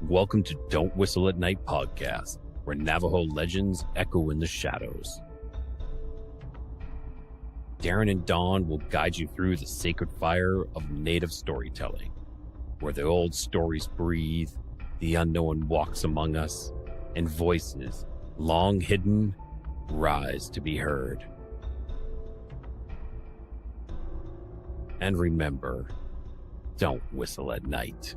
Welcome to Don't Whistle at Night podcast, where Navajo legends echo in the shadows. Darren and Dawn will guide you through the sacred fire of native storytelling, where the old stories breathe, the unknown walks among us, and voices, long hidden, rise to be heard. And remember, don't whistle at night.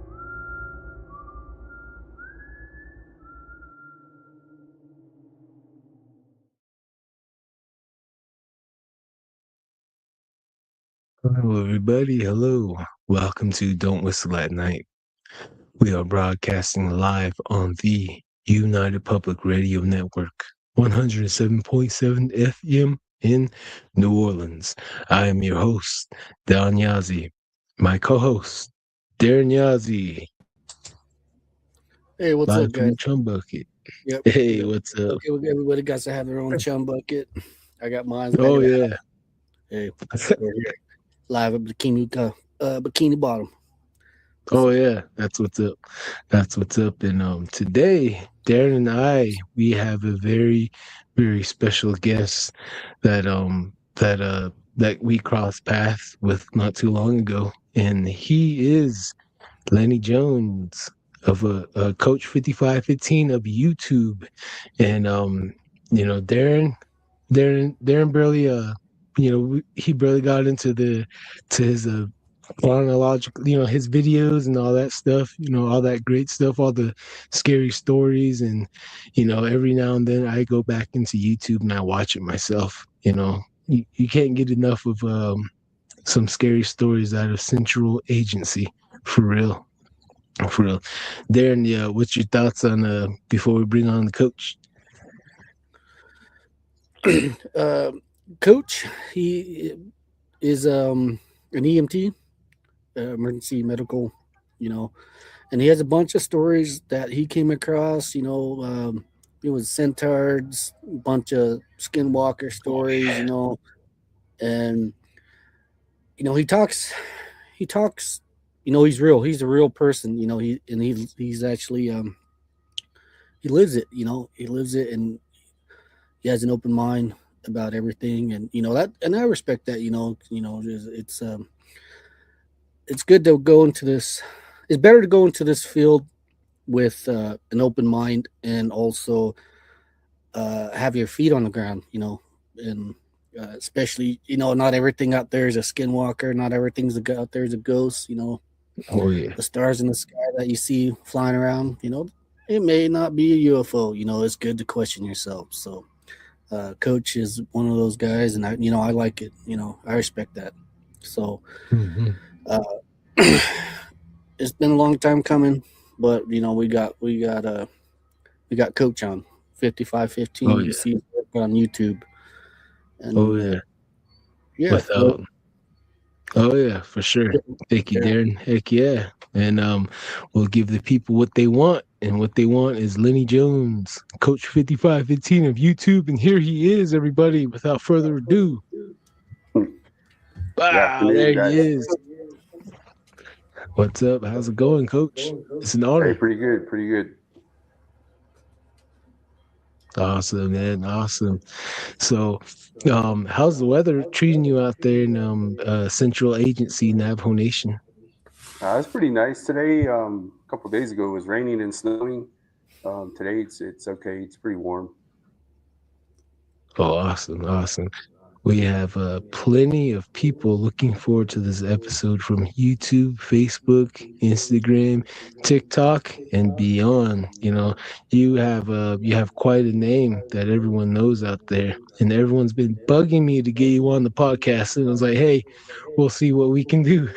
Hello, everybody. Hello. Welcome to Don't Whistle at Night. We are broadcasting live on the United Public Radio Network, 107.7 FM in New Orleans. I am your host, Don Yazzie. My co-host, Darren Yazzie. Hey, what's live up, from guys? Chum Bucket. Yep. Hey, what's up? Okay, everybody got to have their own chum bucket. I got mine. Oh, yeah. Hey, we're here live at Bikini Bottom. Oh yeah, that's what's up. That's what's up. And today, Darren and I, we have a very, very special guest that we crossed paths with not too long ago, and he is Lenny Jones of a Coach 5515 of YouTube, and Darren barely he barely got into his chronological, his videos and all that stuff, all that great stuff, all the scary stories. And, every now and then I go back into YouTube and I watch it myself. You can't get enough of some scary stories out of Central Agency, for real. For real. Darren, what's your thoughts on before we bring on the coach? Coach, he is an EMT, emergency medical, and he has a bunch of stories that he came across. It was centaurs, a bunch of skinwalker stories, and he talks. He's real. He's a real person. He's actually he lives it. He lives it, and he has an open mind about everything, and and I respect that. It's good to go into this. It's better to go into this field with an open mind, and also have your feet on the ground. And especially not everything out there is a skinwalker. Not everything's out there is a ghost. Oh yeah. The stars in the sky that you see flying around. It may not be a UFO. It's good to question yourself. So. Coach is one of those guys, and I like it. I respect that. So, it's been a long time coming, but we got Coach on 5515. Oh, yeah. You see his work on YouTube. And, yeah. Oh yeah, for sure. Thank you, Darren. Heck yeah. And we'll give the people what they want, and what they want is Lenny Jones, Coach 5515 of YouTube, and here he is, everybody. Without further ado, wow, there he is. What's up? How's it going, Coach? It's an honor. Hey, pretty good. Awesome, man. Awesome. So, how's the weather treating you out there in Central Agency, Navajo Nation? It's pretty nice today. A couple of days ago, it was raining and snowing. Today, it's okay. It's pretty warm. Oh, awesome. We have plenty of people looking forward to this episode from YouTube, Facebook, Instagram, TikTok, and beyond. You have quite a name that everyone knows out there, and everyone's been bugging me to get you on the podcast. And I was like, hey, we'll see what we can do.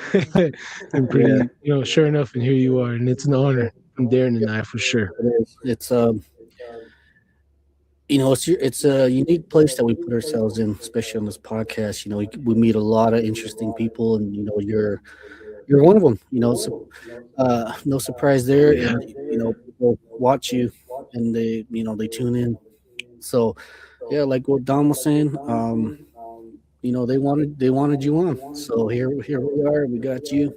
And pretty, sure enough, and here you are, and it's an honor from Darren and I, for sure. It's it's a unique place that we put ourselves in, especially on this podcast. We meet a lot of interesting people, and you're one of them. So, no surprise there. Yeah. And people watch you, and they tune in. So, yeah, like what Don was saying, they wanted you on. So here we are. We got you,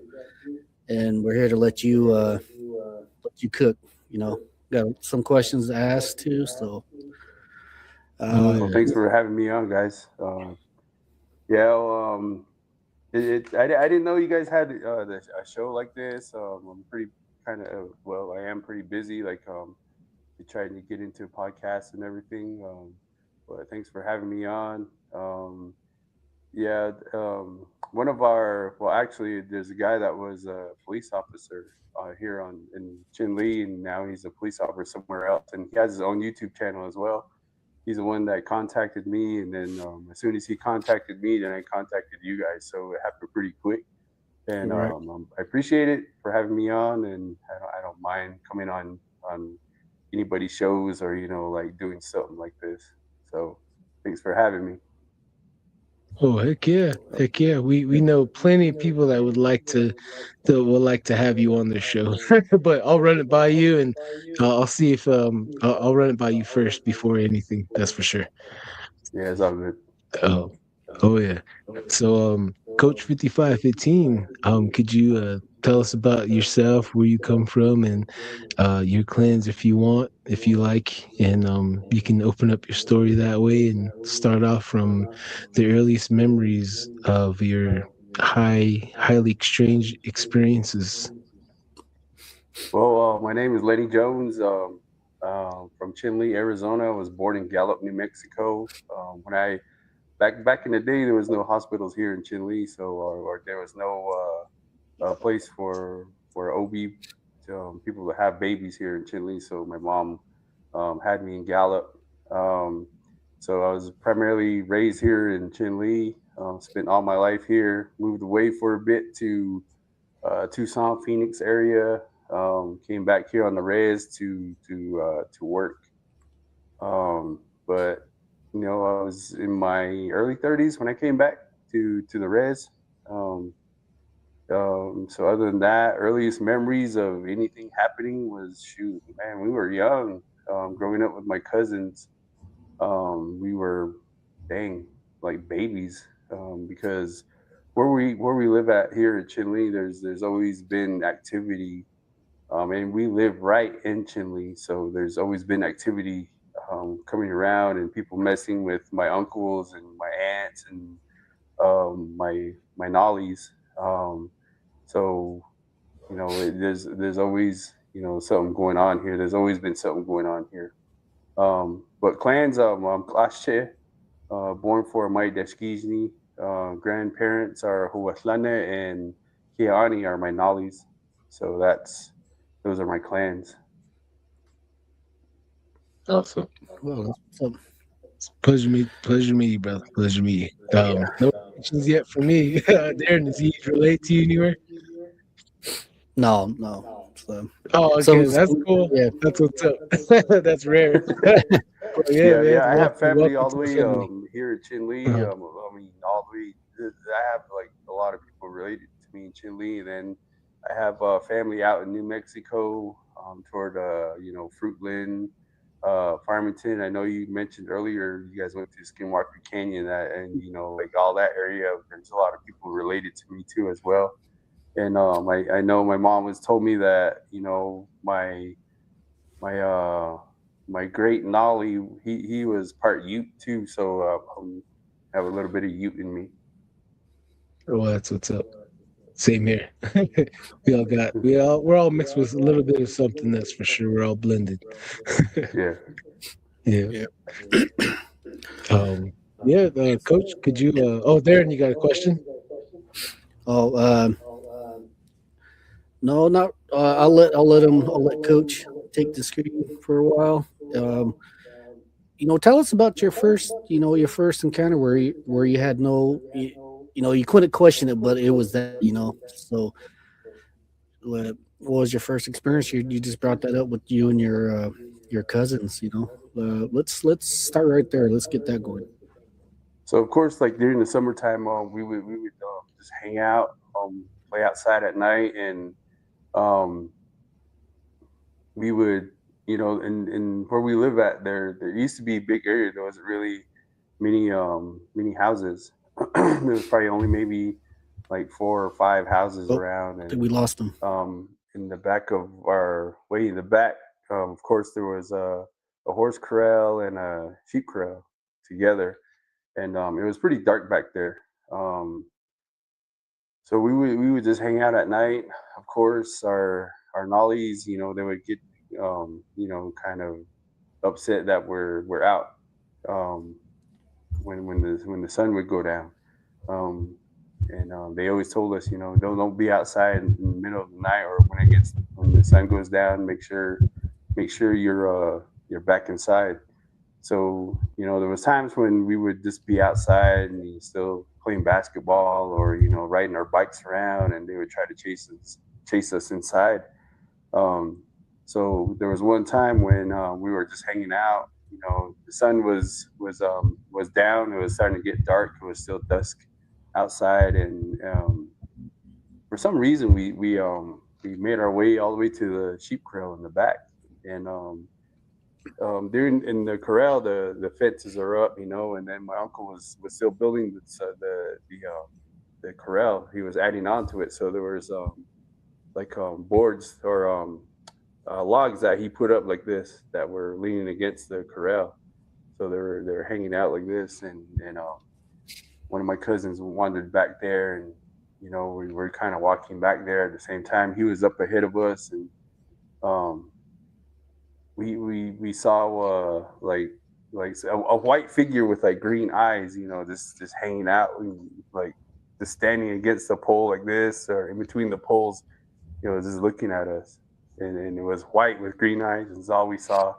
and we're here to let you cook. got some questions to ask too. So, Well, thanks for having me on, guys. Yeah, I didn't know you guys had a show like this. I'm pretty I am pretty busy. Like, trying to get into podcasts and everything. But thanks for having me on. Yeah, one of our well, actually, there's a guy that was a police officer here in Chinle, and now he's a police officer somewhere else, and he has his own YouTube channel as well. He's the one that contacted me, and then as soon as he contacted me, then I contacted you guys. So it happened pretty quick, and Right. I appreciate it for having me on, and I don't mind coming on anybody's shows or like doing something like this. So thanks for having me. Oh heck yeah, heck yeah. We know plenty of people that would like to have you on their show. But I'll run it by you, and I'll see if I'll run it by you first before anything. That's for sure. Yeah, it's all good. Oh, oh yeah. So, Coach 5515, could you tell us about yourself, where you come from, and your clans if you want, if you like, and you can open up your story that way and start off from the earliest memories of your highly strange experiences. Well, my name is Lenny Jones. From Chinle, Arizona. I was born in Gallup, New Mexico. When I back in the day, there was no hospitals here in Chinle, so or there was no place for OB people to have babies here in Chinle. So my mom had me in Gallup. Um, so I was primarily raised here in Chinle. Spent all my life here. Moved away for a bit to Tucson, Phoenix area. Came back here on the res to work. But I was in my early 30s when I came back to the res. Um, so other than that, earliest memories of anything happening was shoot, man, we were young. Growing up with my cousins, we were dang like babies because where we live at here in Chinle, there's always been activity, and we live right in Chinle, so there's always been activity coming around and people messing with my uncles and my aunts and my nollies. So there's always something going on here. There's always been something going on here. But clans, I'm Klasche, born for my Deshkizni. Grandparents are Huaslane and Kiani are my nollies. So those are my clans. Awesome. well, so, Pleasure to meet you, brother. Pleasure to meet you. No questions yet for me. Darren, does he relate to you anywhere? no. So, Oh, okay, that's cool. yeah. That's what's up. That's rare. But yeah, man. I have family all the to way family. here in Chinle. Uh-huh. I mean, all the way. I have like a lot of people related to me in Chinle, and then I have family out in New Mexico, toward Fruitland, Farmington. I know you mentioned earlier you guys went to Skinwalker Canyon, and like all that area. There's a lot of people related to me too as well. And I know my mom has told me that my my great Nolly, he was part Ute too, so I have a little bit of Ute in me. Oh, that's what's up. Same here. We're all mixed with a little bit of something, that's for sure. We're all blended. Yeah. Yeah. Yeah, Coach, could you oh, Darren, you got a question? Oh, no, not. I'll let Coach take the screen for a while. Tell us about your first encounter where you had you couldn't question it, but it was that. So what was your first experience? You just brought that up with you and your cousins. Let's start right there. Let's get that going. So of course, like during the summertime, we would just hang out, play outside at night, and we would, in where we live at, there used to be a big area. There wasn't really many houses. There was probably only maybe like 4 or 5 houses around, I think and we lost them. in the back of way in the back, of course, there was a horse corral and a sheep corral together, and it was pretty dark back there. Um, so we would just hang out at night. Of course, our nollies, they would get kind of upset that we're out um, when the sun would go down. Um, and they always told us, don't be outside in the middle of the night or when the sun goes down. Make sure you're back inside. So there was times when we would just be outside and still playing basketball or riding our bikes around, and they would try to chase us inside. Um, so there was one time when we were just hanging out. The sun was down. It was starting to get dark. It was still dusk outside, and for some reason we made our way all the way to the sheep corral in the back. And during in the corral, the fences are up, and then my uncle was still building the corral. He was adding on to it, so there was boards or logs that he put up like this that were leaning against the corral. So they were hanging out like this, and one of my cousins wandered back there, and we were kind of walking back there at the same time. He was up ahead of us, and um, we saw a white figure with like green eyes, just hanging out, and, like just standing against the pole like this or in between the poles, just looking at us. And it was white with green eyes, is all we saw.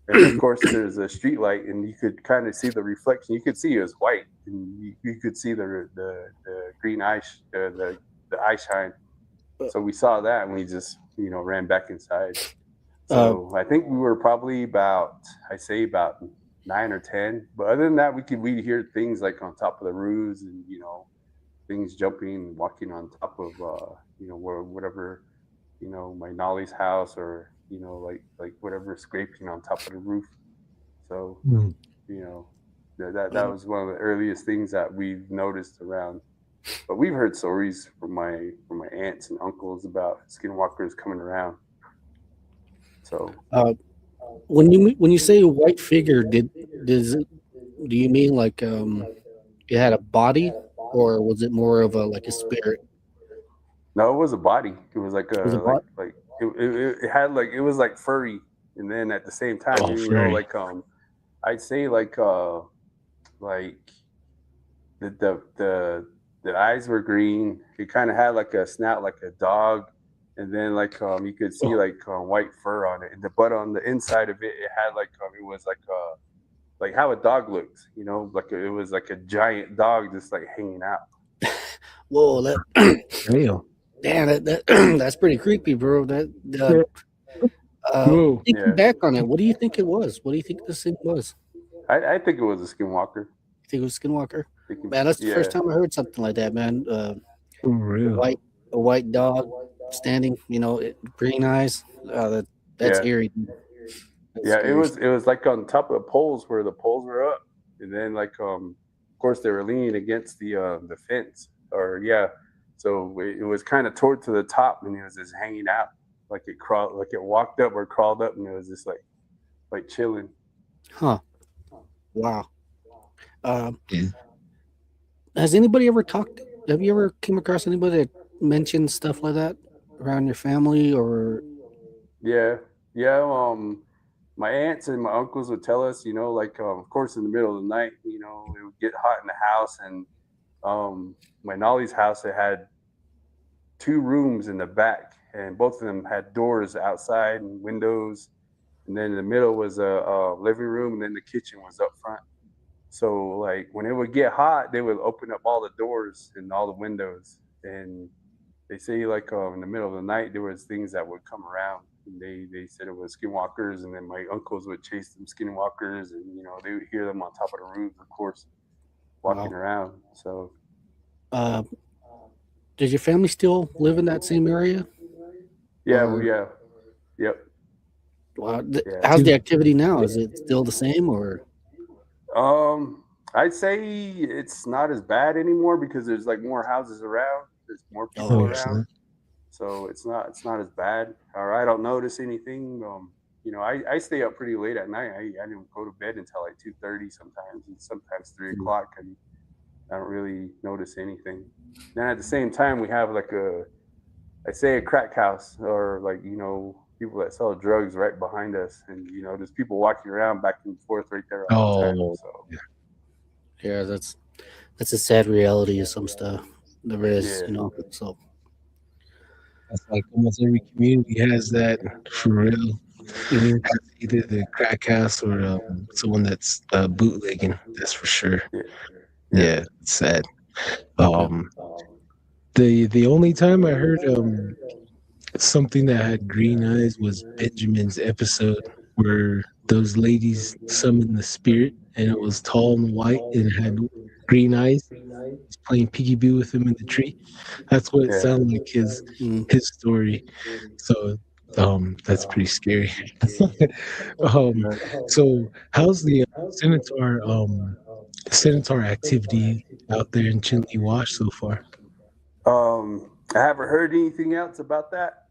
And of course, there's a street light, and you could kind of see the reflection. You could see it was white, and you could see the green eye, the eye shine. So we saw that, and we just ran back inside. So I think we were probably about 9 or 10. But other than that, we'd hear things like on top of the roofs, and things jumping, walking on top of whatever my Nolly's house, or like whatever scraping on top of the roof. So that was one of the earliest things that we've noticed around. But we've heard stories from my aunts and uncles about skinwalkers coming around. So when you say white figure, do you mean like it had a body, or was it more of a spirit? no, it was a body. It was like Was it body? it had like, it was like furry, and then at the same time, furry. like I'd say like the eyes were green. It kind of had like a snout like a dog, and then like you could see like white fur on it. And but on the inside of it, it had like it was like how a dog looks, like it was like a giant dog just like hanging out. Whoa, Damn. damn, that that's pretty creepy, bro. Whoa. Thinking back on it, what do you think it was? What do you think this thing was? I think it was a skinwalker. You think it was Skinwalker? Man, that's the first time I heard something like that, man. For real. A white dog standing, green eyes. That's eerie. That's It was like on top of the poles where the poles were up, and then like of course they were leaning against the fence, or so it was kind of toward to the top, and it was just hanging out, like it walked up or crawled up, and it was just like chilling. Huh. Wow. Yeah. Has anybody ever talked? Have you ever came across anybody that mentioned stuff like that around your family, or? Yeah. My aunts and my uncles would tell us, of course, in the middle of the night, it would get hot in the house, and my Nolly's house, it had 2 rooms in the back, and both of them had doors outside and windows, and then in the middle was a living room, and then the kitchen was up front. So like when it would get hot, they would open up all the doors and all the windows, and they say like in the middle of the night there was things that would come around, and they said it was skinwalkers, and then my uncles would chase them skinwalkers, and they would hear them on top of the roof, of course, walking around. So does your family still live in that same area? Yep. Wow. How's the activity now? Is it still the same, or? I'd say it's not as bad anymore because there's like more houses around. There's more people around, so it's not as bad. Or I don't notice anything. I stay up pretty late at night. I didn't go to bed until like 2:30 sometimes, and sometimes 3 o'clock, and I don't really notice anything. Then at the same time, we have like a crack house, or like people that sell drugs right behind us, and there's people walking around back and forth right there all the time. Oh, So Yeah, that's a sad reality of some stuff. There is, Yeah. So that's like almost every community has that for real. mhm. Has either the crack house or someone that's bootlegging. That's for sure. yeah, Yeah, it's sad. Yeah. The only time I heard something that had green eyes was Benjamin's episode where those ladies summoned the spirit, and it was tall and white and had green eyes. He's playing peekaboo with him in the tree. That's what it Yeah. sounded like Mm. his story. So that's pretty scary. So how's the centaur activity out there in Chile Wash so far? I haven't heard anything else about that.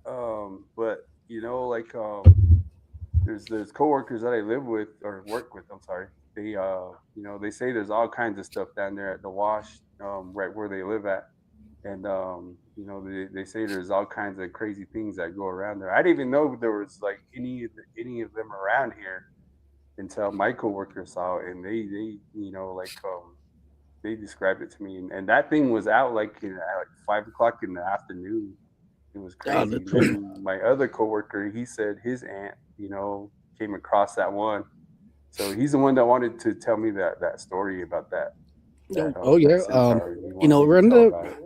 But there's coworkers that I live with or work with. I'm sorry. They say there's all kinds of stuff down there at the wash, right where they live at, and they say there's all kinds of crazy things that go around there. I didn't even know there was like any of them around here until my coworker saw it, and they described it to me, and that thing was out like at like 5 o'clock in the afternoon. It was Yeah, crazy. Then my other coworker, he said his aunt, came across that one. So he's the one that wanted to tell me that story about that. Oh yeah. that centaur. He wanted me to Run tell about it.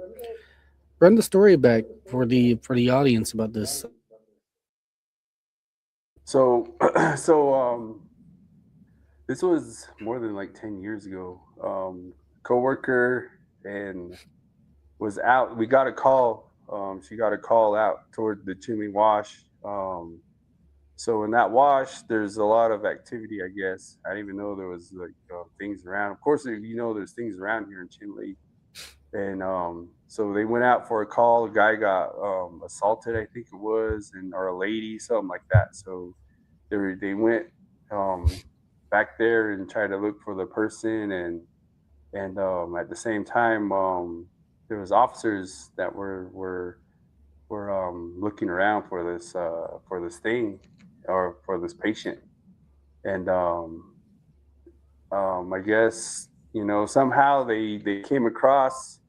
run the story back for the audience about this. So this was more than like 10 years ago. Coworker and was out. We got a call. She got a call out toward the Chimney Wash. So in that wash, there's a lot of activity, I guess. I didn't even know there was like things around. Of course, there's things around here in Chinle. And so they went out for a call. A guy got assaulted, I think it was, or a lady, something like that. So they went back there and tried to look for the person, and at the same time, there was officers that were looking around for this thing, or for this patient, and I guess somehow they came across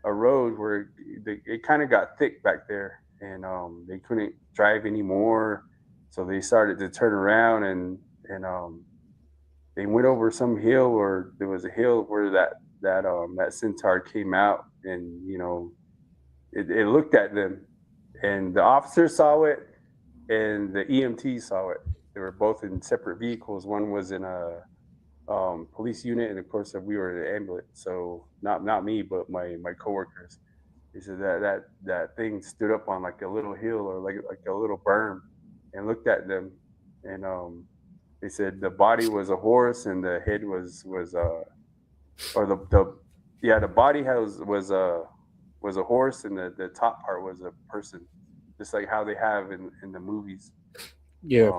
a road where it kind of got thick back there, and they couldn't drive anymore, so they started to turn around, and they went over some hill, or there was a hill where that centaur came out, and it looked at them, and the officer saw it, and the EMT saw it. They were both in separate vehicles. One was in a police unit, and of course we were in an ambulance. So not me, but my coworkers. They said that thing stood up on like a little hill, or like a little berm, and looked at them, and they said the body was a horse, and the head was the body was a horse, and the top part was a person, just like how they have in the movies. Yeah.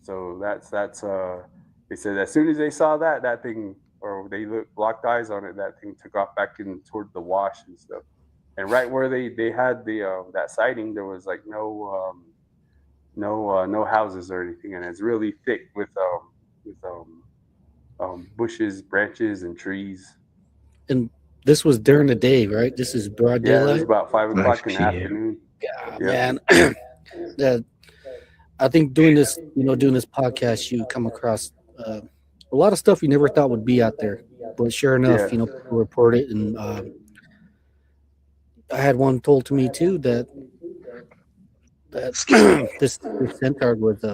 So that's they said as soon as they saw that thing, or they locked eyes on it, that thing took off back in toward the wash and stuff. And right where they had that sighting, there was like no houses or anything, and it's really thick with bushes, branches, and trees. And this was during the day, right? This is broad Yeah, it daylight. was about 5 o'clock in the 5 p.m. afternoon. Yeah, Yeah. man. I think doing this podcast, you come across a lot of stuff you never thought would be out there. But sure enough, Yeah. people report it, and I had one told to me too that this centaur was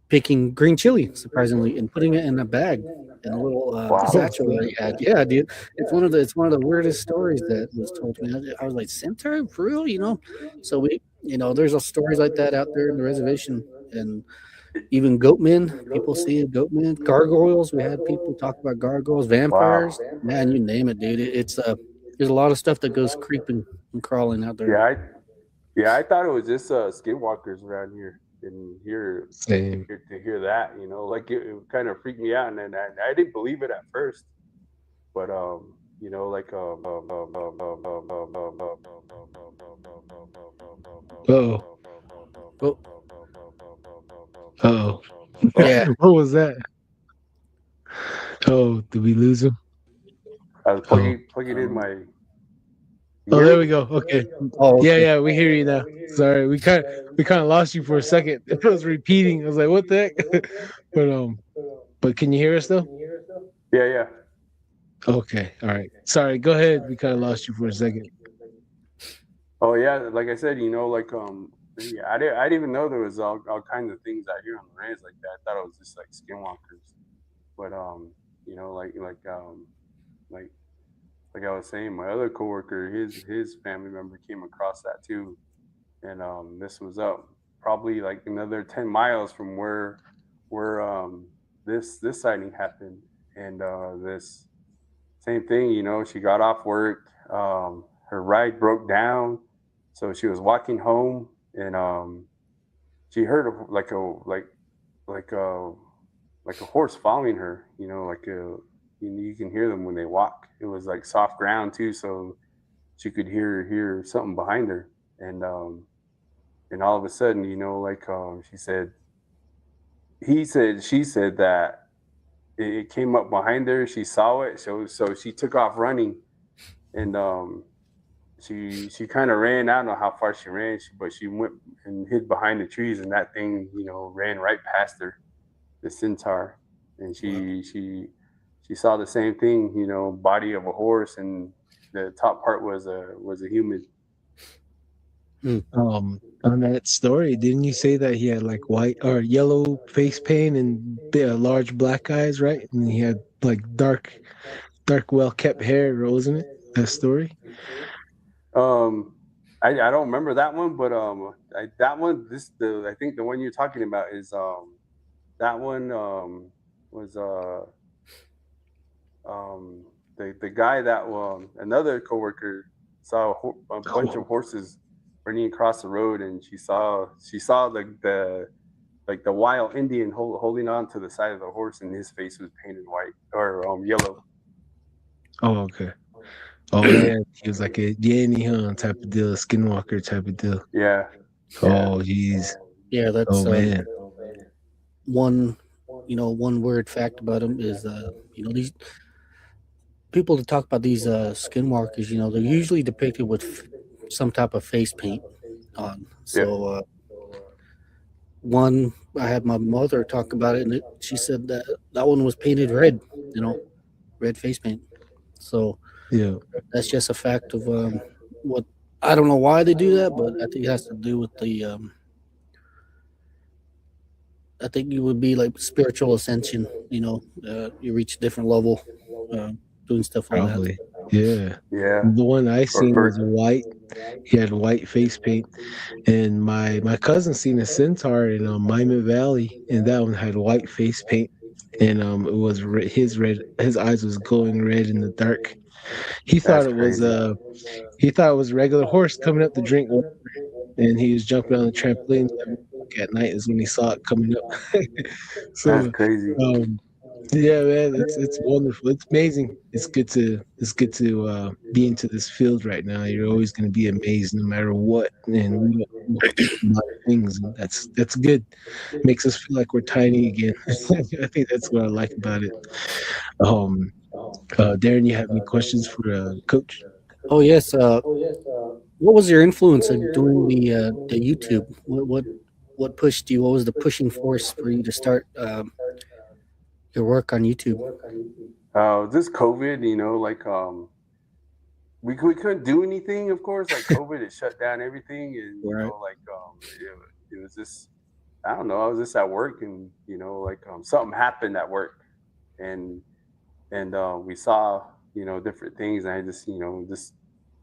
picking green chili, surprisingly, and putting it in a bag in a little satchel that he had. Yeah, dude, it's one of the weirdest stories that was told to me. I was like, centaur for real, So we, there's stories like that out there in the reservation, and even goatmen. People see goatmen, gargoyles. We had people talk about gargoyles, vampires. Wow. Man, you name it, dude. It's there's a lot of stuff that goes creeping and crawling out there. Yeah, I thought it was just skinwalkers around here. and hear Same. to hear that, you know, like it kind of freaked me out, and then I didn't believe it at first, but you know, like Oh, Oh, oh. yeah. What was that? Oh, did we lose him? I was Oh, plugging in my. You oh, hear there me? we go. Okay. Oh, Yeah, okay. yeah, we hear you now. Sorry, we kind of lost you for a second. It was repeating. I was like, "What the heck?" But can you hear us though? Yeah, yeah. Okay, all right. Sorry, go ahead. We kind of lost you for a second. Oh yeah, like I said, you know, like yeah, I didn't even know there was all kinds of things out here on the range like that. I thought it was just like skinwalkers, but you know, like like I was saying, my other coworker, his family member came across that too, and this was up probably like another 10 miles from where this sighting happened, and this same thing, you know, she got off work, her ride broke down, so she was walking home, and she heard like a like a horse following her, you know, like a you can hear them when they walk. It was like soft ground too, so she could hear something behind her, and all of a sudden, you know, like she said that it came up behind her. She saw it, so she took off running, and she kind of ran. I don't know how far she ran, but she went and hid behind the trees, and that thing, you know, ran right past her, the centaur, and Wow. she saw the same thing, you know, body of a horse, and the top part was a human. On that story, didn't you say that he had like white or yellow face paint and large black eyes, right? And he had like dark, well kept hair, wasn't it? That story. Um, I don't remember that one, but that one, I think the one you're talking about is that one was um the guy that another coworker saw a bunch of Oh, horses running across the road, and she saw the like the wild Indian holding on to the side of the horse, and his face was painted white or yellow. oh, okay. Oh yeah, he was like a Danny Hunt type of deal, a Skinwalker type of deal. Yeah, yeah. Oh jeez. Yeah, that's Oh man. one, one weird fact about them is, these people that talk about these skinwalkers, they're usually depicted with some type of face paint on. Yep. So, one, I had my mother talk about it, and she said that that one was painted red, red face paint. So Yeah. that's just a fact of what I don't know why they do that, but I think it has to do with the. I think you would be like spiritual ascension. You reach a different level, uh, doing stuff like that. Probably. Yeah. Yeah. The one I seen was Or white. He had white face paint. And my cousin seen a centaur in Mima Valley, and that one had white face paint. And it was his eyes was glowing red in the dark. He thought that's it was crazy. a regular horse coming up to drink water, and he was jumping on the trampoline. 7 o'clock at night is when he saw it coming up. That's So crazy. um yeah, man, it's wonderful. It's amazing. It's good to be into this field right now. You're always going to be amazed no matter what, and we don't know a lot of things. And that's good. Makes us feel like we're tiny again. I think that's what I like about it. Um, Darren, you have any questions for Coach? Oh yes. What was your influence in doing the YouTube? What pushed you? What was the pushing force for you to start your work on YouTube? This COVID, you know, like we couldn't do anything, of course, like COVID it shut down everything, and you Right. know, like it was just, I don't know, I was just at work, and you know, like something happened at work, and we saw, you know, different things, and I just, you know, just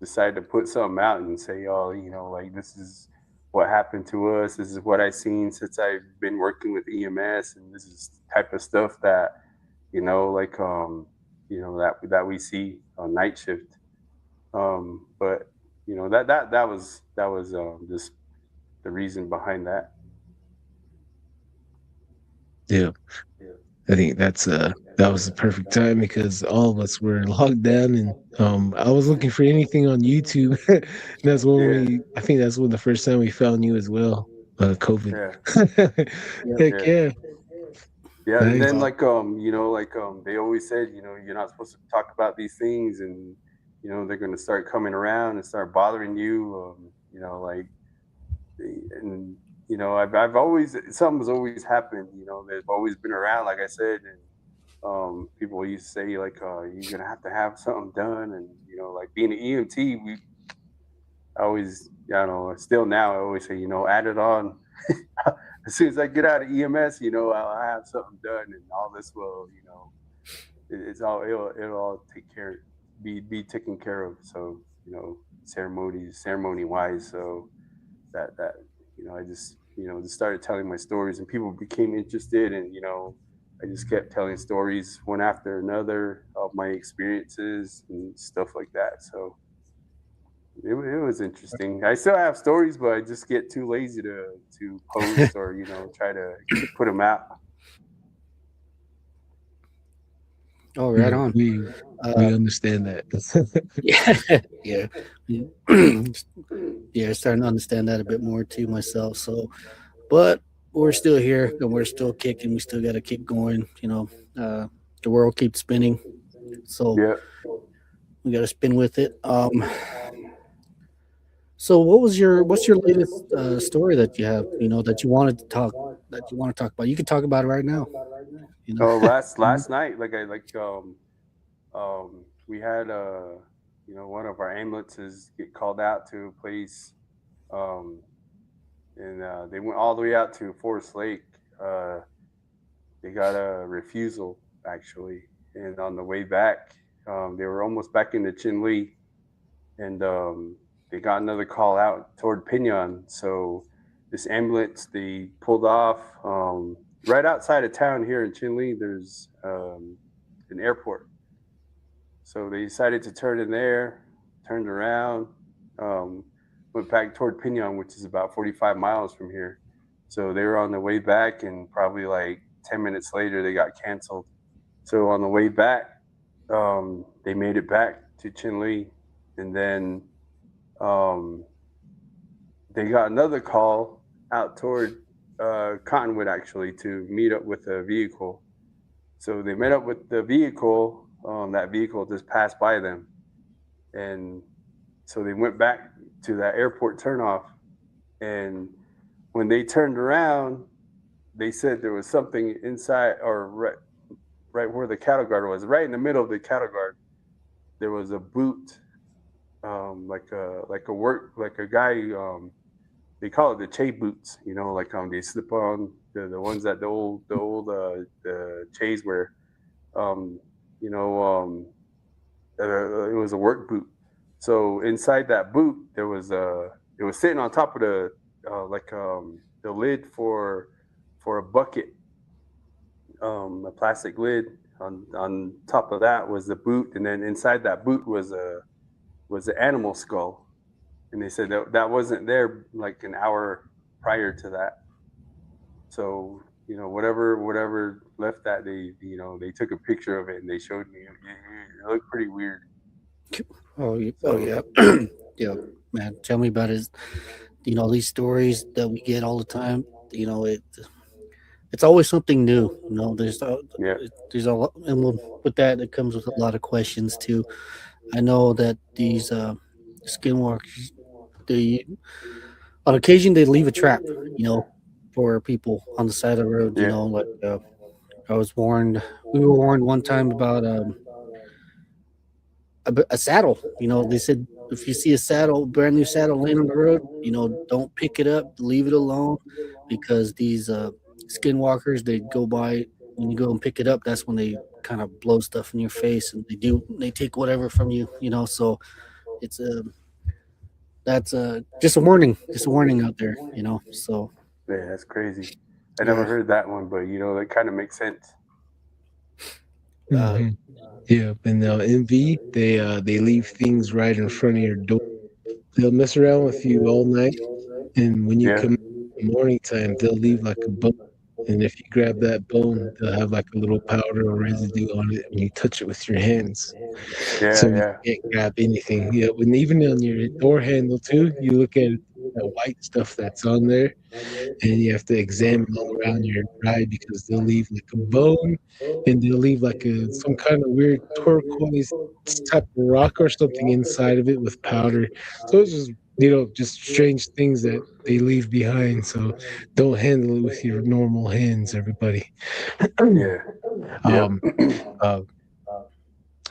decided to put something out and say, oh, you know, like this is what happened to us, this is what I've seen since I've been working with EMS, and this is the type of stuff that, you know, like you know, that we see on night shift. But you know, that was just the reason behind that. Yeah. I think that was the perfect time because all of us were locked down, and I was looking for anything on YouTube. That's when Yeah, I think that's when the first time we found you as well. COVID. yeah, Yep. Heck yeah. yeah. Yeah, and Nice. then they always said, you're not supposed to talk about these things, and they're going to start coming around and start bothering you. Like, and I've always something's always happened. They've always been around, like I said, and people used to say like, you're gonna have to have something done, and like being an EMT, I always, I don't know, still now I always say, add it on. As soon as I get out of EMS, I'll have something done, and all this will, it's all it'll all take care, be taken care of. So ceremony wise, so that I just started telling my stories, and people became interested, and I just kept telling stories one after another of my experiences and stuff like that. So it was interesting. I still have stories, but I just get too lazy to post or try to put them out. Oh, right Yeah, on. we understand that. Yeah, yeah, yeah. Starting to understand that a bit more too myself. So, but we're still here and we're still kicking. We still got to keep going. The world keeps spinning, so Yeah. we got to spin with it. So what's your latest story that you have? That you wanted to talk about. You can talk about it right now. You know. Oh, last night, like we had one of our ambulances get called out to a place, um, and they went all the way out to Forest Lake. Uh, they got a refusal actually, and on the way back, they were almost back into Chinle, and they got another call out toward Pinon. So this ambulance, they pulled off right outside of town here in Chinle. There's an airport, so they decided to turn in there, turned around, um, went back toward Pinon, which is about 45 miles from here. So they were on the way back, and probably like 10 minutes later, they got canceled. So on the way back, they made it back to Chinle, and then um, they got another call out toward Cottonwood actually to meet up with a vehicle. So they met up with the vehicle. That vehicle just passed by them, and so they went back to that airport turnoff. And when they turned around, they said there was something inside, or right where the cattle guard was, right in the middle of the cattle guard. There was a boot, like a work, like a guy. They call it the Che boots. Like they slip on the ones that the Che's wear. Um, you know, it was a work boot. So inside that boot, it was sitting on top of the lid for a bucket, a plastic lid. On top of that was the boot, and then inside that boot was an animal skull. And they said that wasn't there like an hour prior to that. So whatever left that, they took a picture of it and they showed me. It looked pretty weird. Oh yeah, yeah, man. Tell me about it. These stories that we get all the time. It's always something new. Yeah, There's a lot, and with that, it comes with a lot of questions too. I know that these skinwalkers, they on occasion they leave a trap. For people on the side of the road. yeah, Like I was warned. We were warned one time about a saddle. They said if you see a saddle, brand new saddle laying on the road, don't pick it up, leave it alone, because these skinwalkers, they go by when you go and pick it up. That's when they kind of blow stuff in your face, and they take whatever from you. So it's that's just a warning out there. So yeah. That's crazy. I never yeah. heard that one, but that kind of makes sense. Uh, Mhm. Yeah, and MV, they leave things right in front of your door. They'll mess around with you all night, and when you Yeah, come in the morning time, they'll leave like a bone and if you grab that bone, they'll have like a little powder or residue on it when you touch it with your hands. So you Yeah, can't grab anything. Yeah, when even on your door handle too, you look at that white stuff that's on there, and you have to examine all around your ride because they'll leave like a bone, and they'll leave like a some kind of weird turquoise type of rock or something inside of it with powder. So it's just just strange things that they leave behind. So don't handle it with your normal hands, everybody. yeah, yep. um, uh,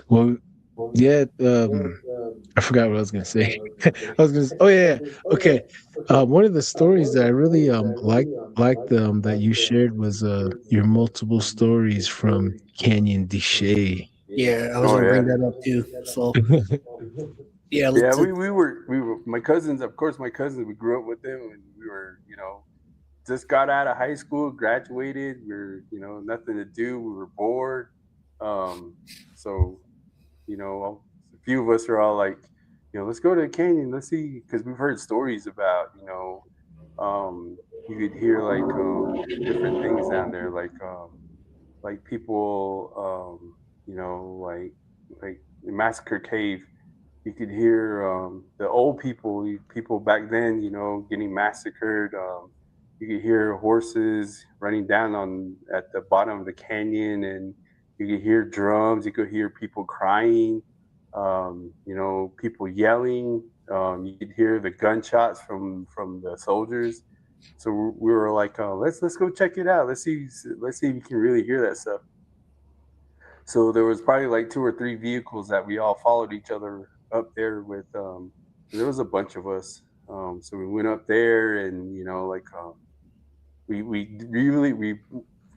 well, yeah. I forgot what I was gonna say. Oh yeah, yeah. Okay. One of the stories that I really liked that you shared was your multiple stories from Canyon de Chelly. Yeah, I was Oh gonna bring yeah. that up too. So yeah, Yeah, let's. we were my cousins, of course my cousins, we grew up with them, and we were, just got out of high school, graduated, we were, nothing to do, we were bored. So, a few of us are all like, let's go to the canyon, let's see, because we've heard stories about, you could hear like different things down there, like people, like Massacre Cave. You could hear the old people back then, getting massacred. You could hear horses running down on at the bottom of the canyon, and you could hear drums. You could hear people crying. People yelling. You could hear the gunshots from the soldiers. So we were like, let's go check it out. Let's see if you can really hear that stuff. So there was probably like two or three vehicles that we all followed each other up there with. There was a bunch of us. So we went up there, and we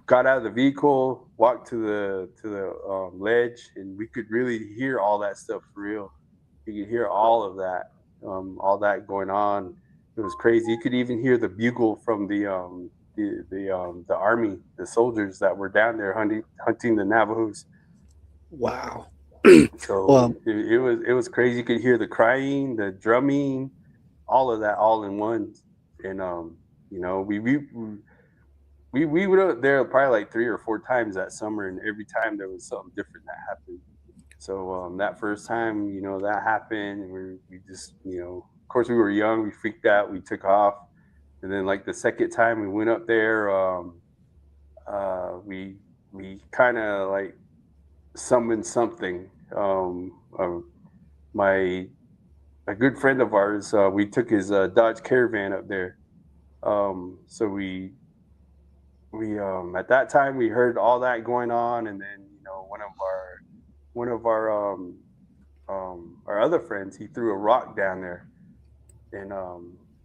got out of the vehicle, walked to the ledge, and we could really hear all that stuff for real. You could hear all that going on. It was crazy. You could even hear the bugle from the army, the soldiers that were down there hunting the Navajos. Wow. So Well, it was crazy. You could hear the crying, the drumming, all of that all in one. And we went out there probably like 3 or 4 times that summer, and every time there was something different that happened. So that first time, that happened, and we just, of course, we were young, we freaked out, we took off, and then like the second time we went up there, we kind of like summoned something. My a good friend of ours, we took his Dodge Caravan up there. So we at that time we heard all that going on, and then one of our other friends, he threw a rock down there, and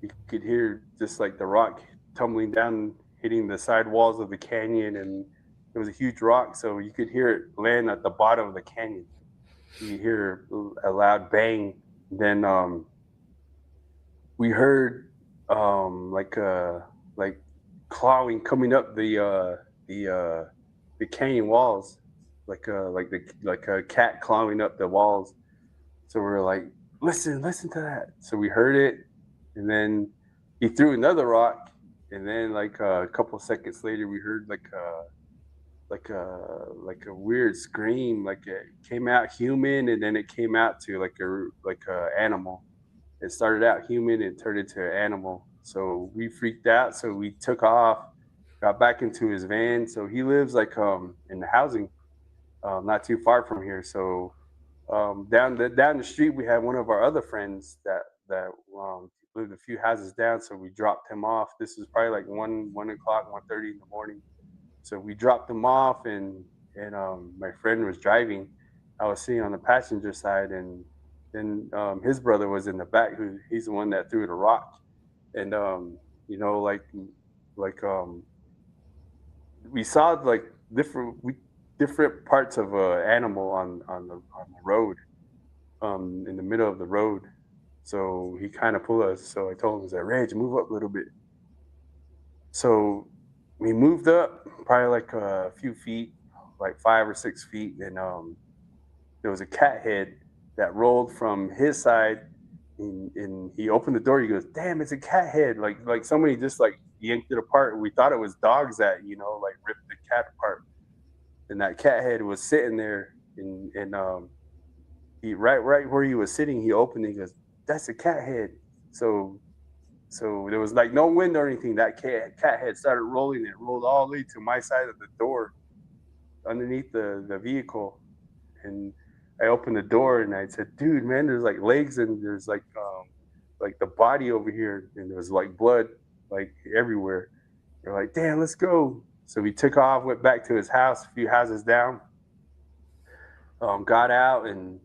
you could hear just like the rock tumbling down, hitting the side walls of the canyon, and it was a huge rock, so you could hear it land at the bottom of the canyon. You hear a loud bang. Then we heard like clawing coming up the canyon walls, like a cat clawing up the walls. So we were like, listen to that. So we heard it, and then he threw another rock, and then like a couple of seconds later, we heard like a weird scream, like it came out human, and then it came out to like a animal. It started out human and turned into an animal. So we freaked out. So we took off, got back into his van. So he lives like in the housing, not too far from here. So down the street, we had one of our other friends that lived a few houses down. So we dropped him off. This was probably like 1 o'clock, 1:30 in the morning. So we dropped him off, and my friend was driving. I was sitting on the passenger side, and then his brother was in the back. He's the one that threw the rock, and like we saw like different parts of an animal on the road, in the middle of the road. So he kind of pulled us. So I told him, "I said, Reg, move up a little bit." So we moved up probably like a few feet, like 5 or 6 feet, and there was a cat head that rolled from his side And he opened the door. He goes, "Damn, it's a cat head!" Like somebody just like yanked it apart. We thought it was dogs that like ripped the cat apart, and that cat head was sitting there. And he right where he was sitting, he opened it. He goes, "That's a cat head." So there was like no wind or anything. That cat head started rolling. It rolled all the way to my side of the door, underneath the vehicle. And I opened the door and I said, "Dude, man, there's like legs and there's like the body over here, and there was like blood like everywhere." They're like, "Damn, let's go." So we took off, went back to his house, a few houses down, got out, and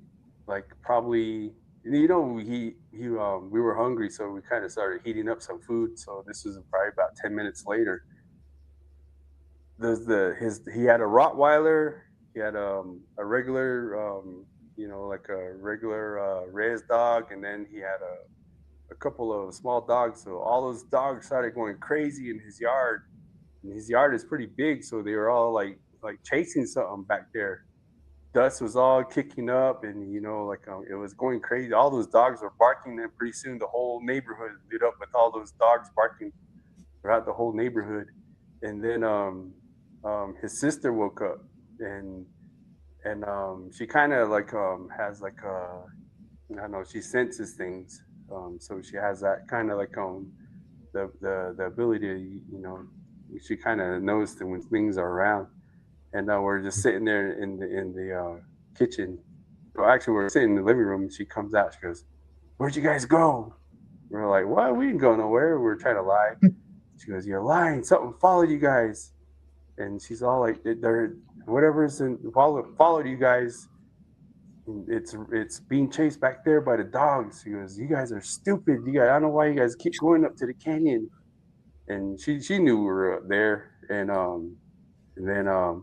like probably we were hungry, so we kind of started heating up some food. So this was probably about 10 minutes later. He had a Rottweiler, he had a regular like a regular res dog, and then he had a couple of small dogs. So all those dogs started going crazy in his yard, and his yard is pretty big, so they were all like chasing something back there. Dust was all kicking up, and it was going crazy. All those dogs were barking, and pretty soon the whole neighborhood lit up with all those dogs barking throughout the whole neighborhood. And then his sister woke up, and she kind of like has like I don't know, she senses things. So she has that kind of like the ability to she kind of knows that when things are around. And we're just sitting there in the kitchen. Well, actually, we're sitting in the living room, and she comes out. She goes, "Where'd you guys go?" We're like, "What? We didn't go nowhere. We're trying to lie." She goes, "You're lying. Something followed you guys." And she's all like, "They're whatever's followed you guys. It's being chased back there by the dogs." She goes, "You guys are stupid. I don't know why you guys keep going up to the canyon." And she knew we were up there, and then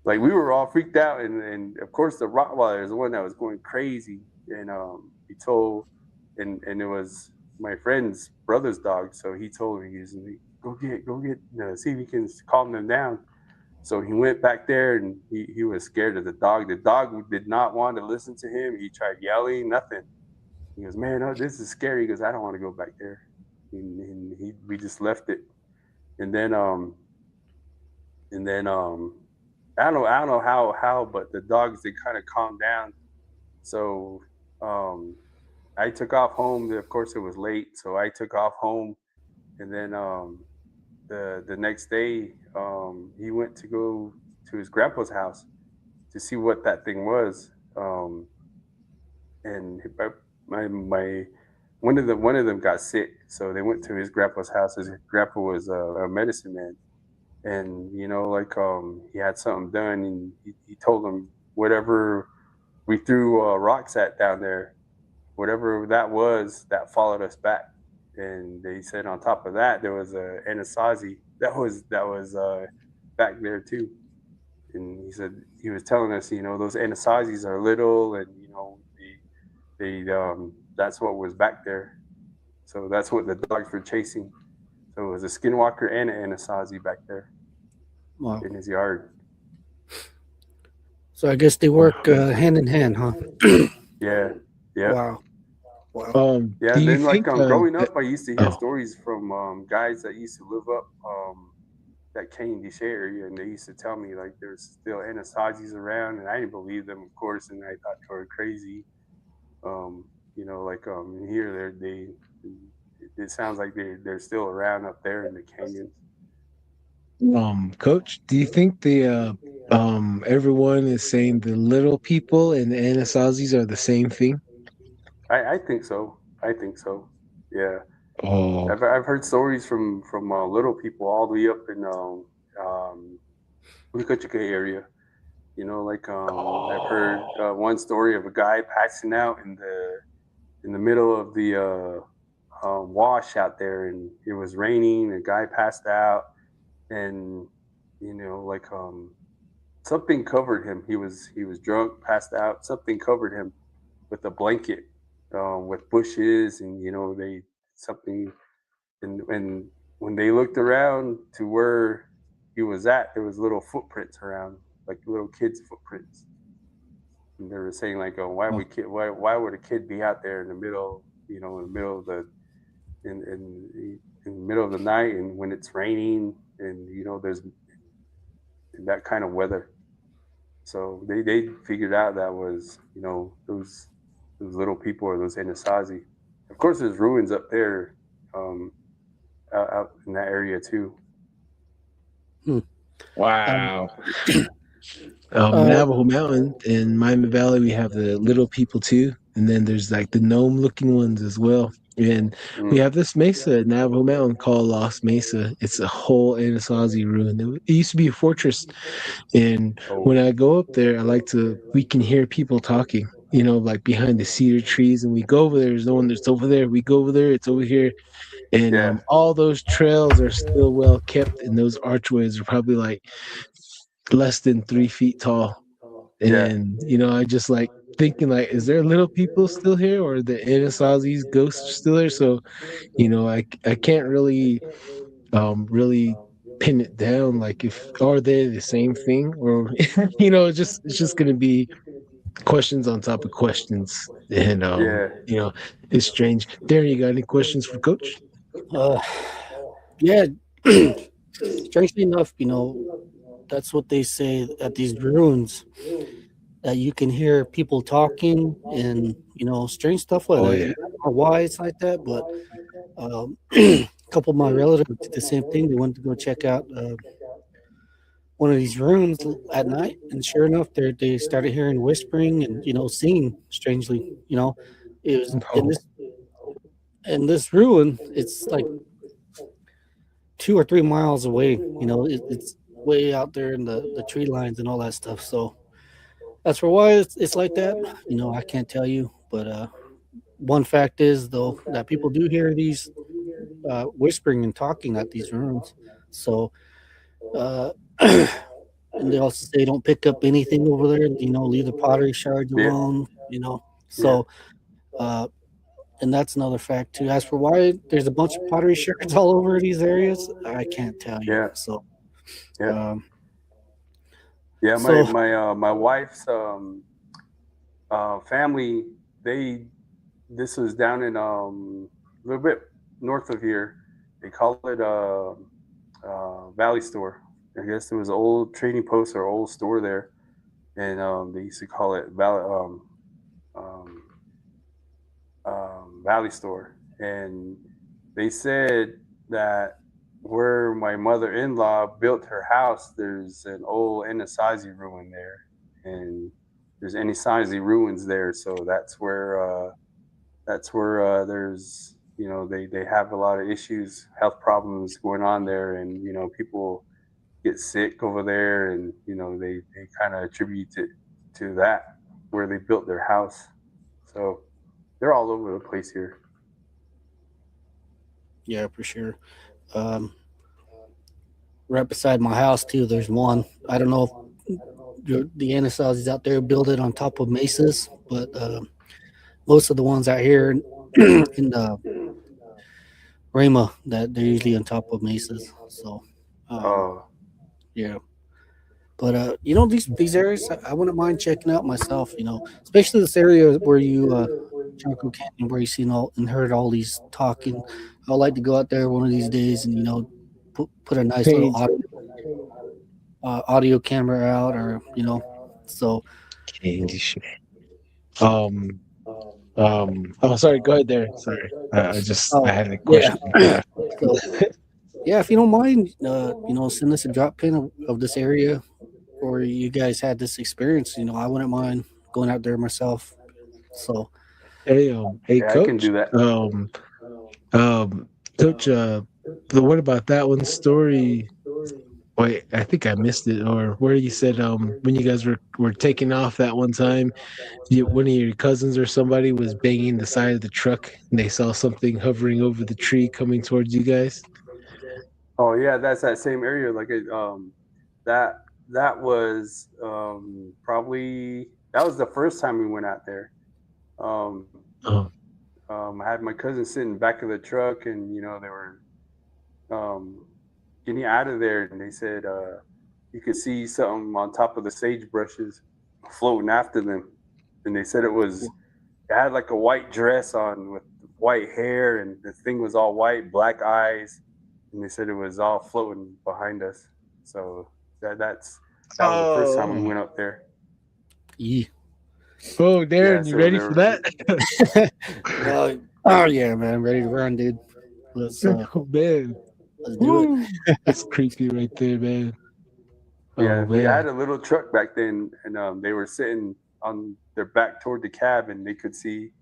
like we were all freaked out, and of course the Rottweiler is the one that was going crazy, and he told, and it was my friend's brother's dog, so he told me, he's like, go get see if he can calm them down. So he went back there, and he was scared of the dog. The dog did not want to listen to him. He tried yelling, nothing. He goes, "Man, oh, this is scary." He goes, "I don't want to go back there." And we just left it, and then and then I don't know how, but the dogs, they kind of calmed down. So I took off home. Of course, it was late, so I took off home, and then the next day he went to go to his grandpa's house to see what that thing was. And my one of them got sick, so they went to his grandpa's house. His grandpa was a medicine man, and he had something done, and he told them whatever we threw rocks at down there, whatever that was, that followed us back. And they said on top of that there was a anasazi that was back there too. And he said, he was telling us, those anasazis are little, and they that's what was back there. So that's what the dogs were chasing. So it was a skinwalker and an anasazi back there. Wow. In his yard. So I guess they work hand in hand, huh? Yeah. Wow. Yeah. Then growing up, I used to hear stories from guys that used to live up that Canyon de Chelly area, and they used to tell me like there's still anasazis around, and I didn't believe them, of course, and I thought they were crazy. Here it sounds like they're still around up there in the canyons. Coach, do you think the everyone is saying the little people and the Anasazis are the same thing? I think so. Yeah. Oh. I've heard stories from little people all the way up in Wichita area. I've heard one story of a guy passing out in the middle of the wash out there, and it was raining. A guy passed out, and something covered him. He was drunk, passed out. Something covered him with a blanket, with bushes, and they something. And when they looked around to where he was at, there was little footprints around, like little kids' footprints. And they were saying like, "Oh, why would a kid be out there in the middle in the middle of in the middle of the night, and when it's raining, and there's that kind of weather. So they figured out that was those little people or those Anasazi. Of course, there's ruins up there, um, out in that area too. Wow. Uh, Navajo Mountain in Miami Valley, we have the little people too, and then there's like the gnome-looking ones as well. And we Mm. have this mesa at Navajo Mountain called Lost Mesa. It's a whole Anasazi ruin. It used to be a fortress, and Oh, when I go up there, we can hear people talking, like behind the cedar trees, and we go over there. There's no one that's over there. We go over there, it's over here. And yeah, all those trails are still well kept, and those archways are probably like less than 3 feet tall. yeah, And I just like thinking like, is there little people still here, or the Anasazi's ghosts still there? So I can't really pin it down, like if are they the same thing, or it's just gonna be questions on top of questions. And yeah. it's strange. Darren, you got any questions for Coach? uh, yeah. Strangely enough, that's what they say at these ruins, that you can hear people talking and strange stuff like Oh that. yeah. I don't know why it's like that, but a couple of my relatives did the same thing. They went to go check out one of these rooms at night, and sure enough, they started hearing whispering and singing strangely. It was in Oh, this ruin. It's like 2 or 3 miles away. It's way out there in the tree lines and all that stuff. So that's for why it's like that. I can't tell you, but one fact is though that people do hear these whispering and talking at these rooms. So. Uh, and they also say don't pick up anything over there. Leave the pottery shards Yeah, alone. yeah, So and that's another fact too. As for why there's a bunch of pottery shards all over these areas, I can't tell you. yeah, So yeah, um, yeah. My so my uh, my wife's family. This was down in a little bit north of here. They call it Valley Store. I guess there was an old trading post or old store there, and they used to call it um, Valley Store. And they said that where my mother-in-law built her house, there's an old Anasazi ruin there, and there's Anasazi ruins there. So that's where there's they have a lot of issues, health problems going on there, and people get sick over there, and they kind of attribute it to that where they built their house. So they're all over the place here. yeah, for sure. Um, right beside my house too, there's one. I don't know if the Anasazis out there build it on top of mesas, but most of the ones out here in the Rama, that they're usually on top of mesas. So Uh, yeah. But these areas I wouldn't mind checking out myself. Especially this area where you Chaco Canyon, where you seen all and heard all these talking. I'd like to go out there one of these days and put a nice little Candy, audio camera out, or so candy shit. Um, Oh, sorry. Go ahead there. Sorry. I oh had a yeah. question. Yeah. So yeah, if you don't mind, send us a drop pin of this area, or you guys had this experience. I wouldn't mind going out there myself. So Hey, yeah, I can coach. do that. Coach. What about that one story? Wait, I think I missed it. Or where you said when you guys were taking off that one time, one of your cousins or somebody was banging the side of the truck, and they saw something hovering over the tree coming towards you guys. Oh yeah, that's that same area. Like that that was probably that was the first time we went out there. Um, Oh, I had my cousin sitting back of the truck, and they were um, getting out of there, and they said you could see something on top of the sagebrushes floating after them, and they said it had like a white dress on with white hair, and the thing was all white, black eyes, and they said it was all floating behind us. So that was the first time we went up there. Yeah. Oh, Darren, you so ready for that? Oh yeah, man, ready to run, dude. Let's Oh, man. let's do it. Woo. That's creepy right there, man. Yeah, Oh, we had man. a little truck back then, and they were sitting on their back toward the cab, and they could see,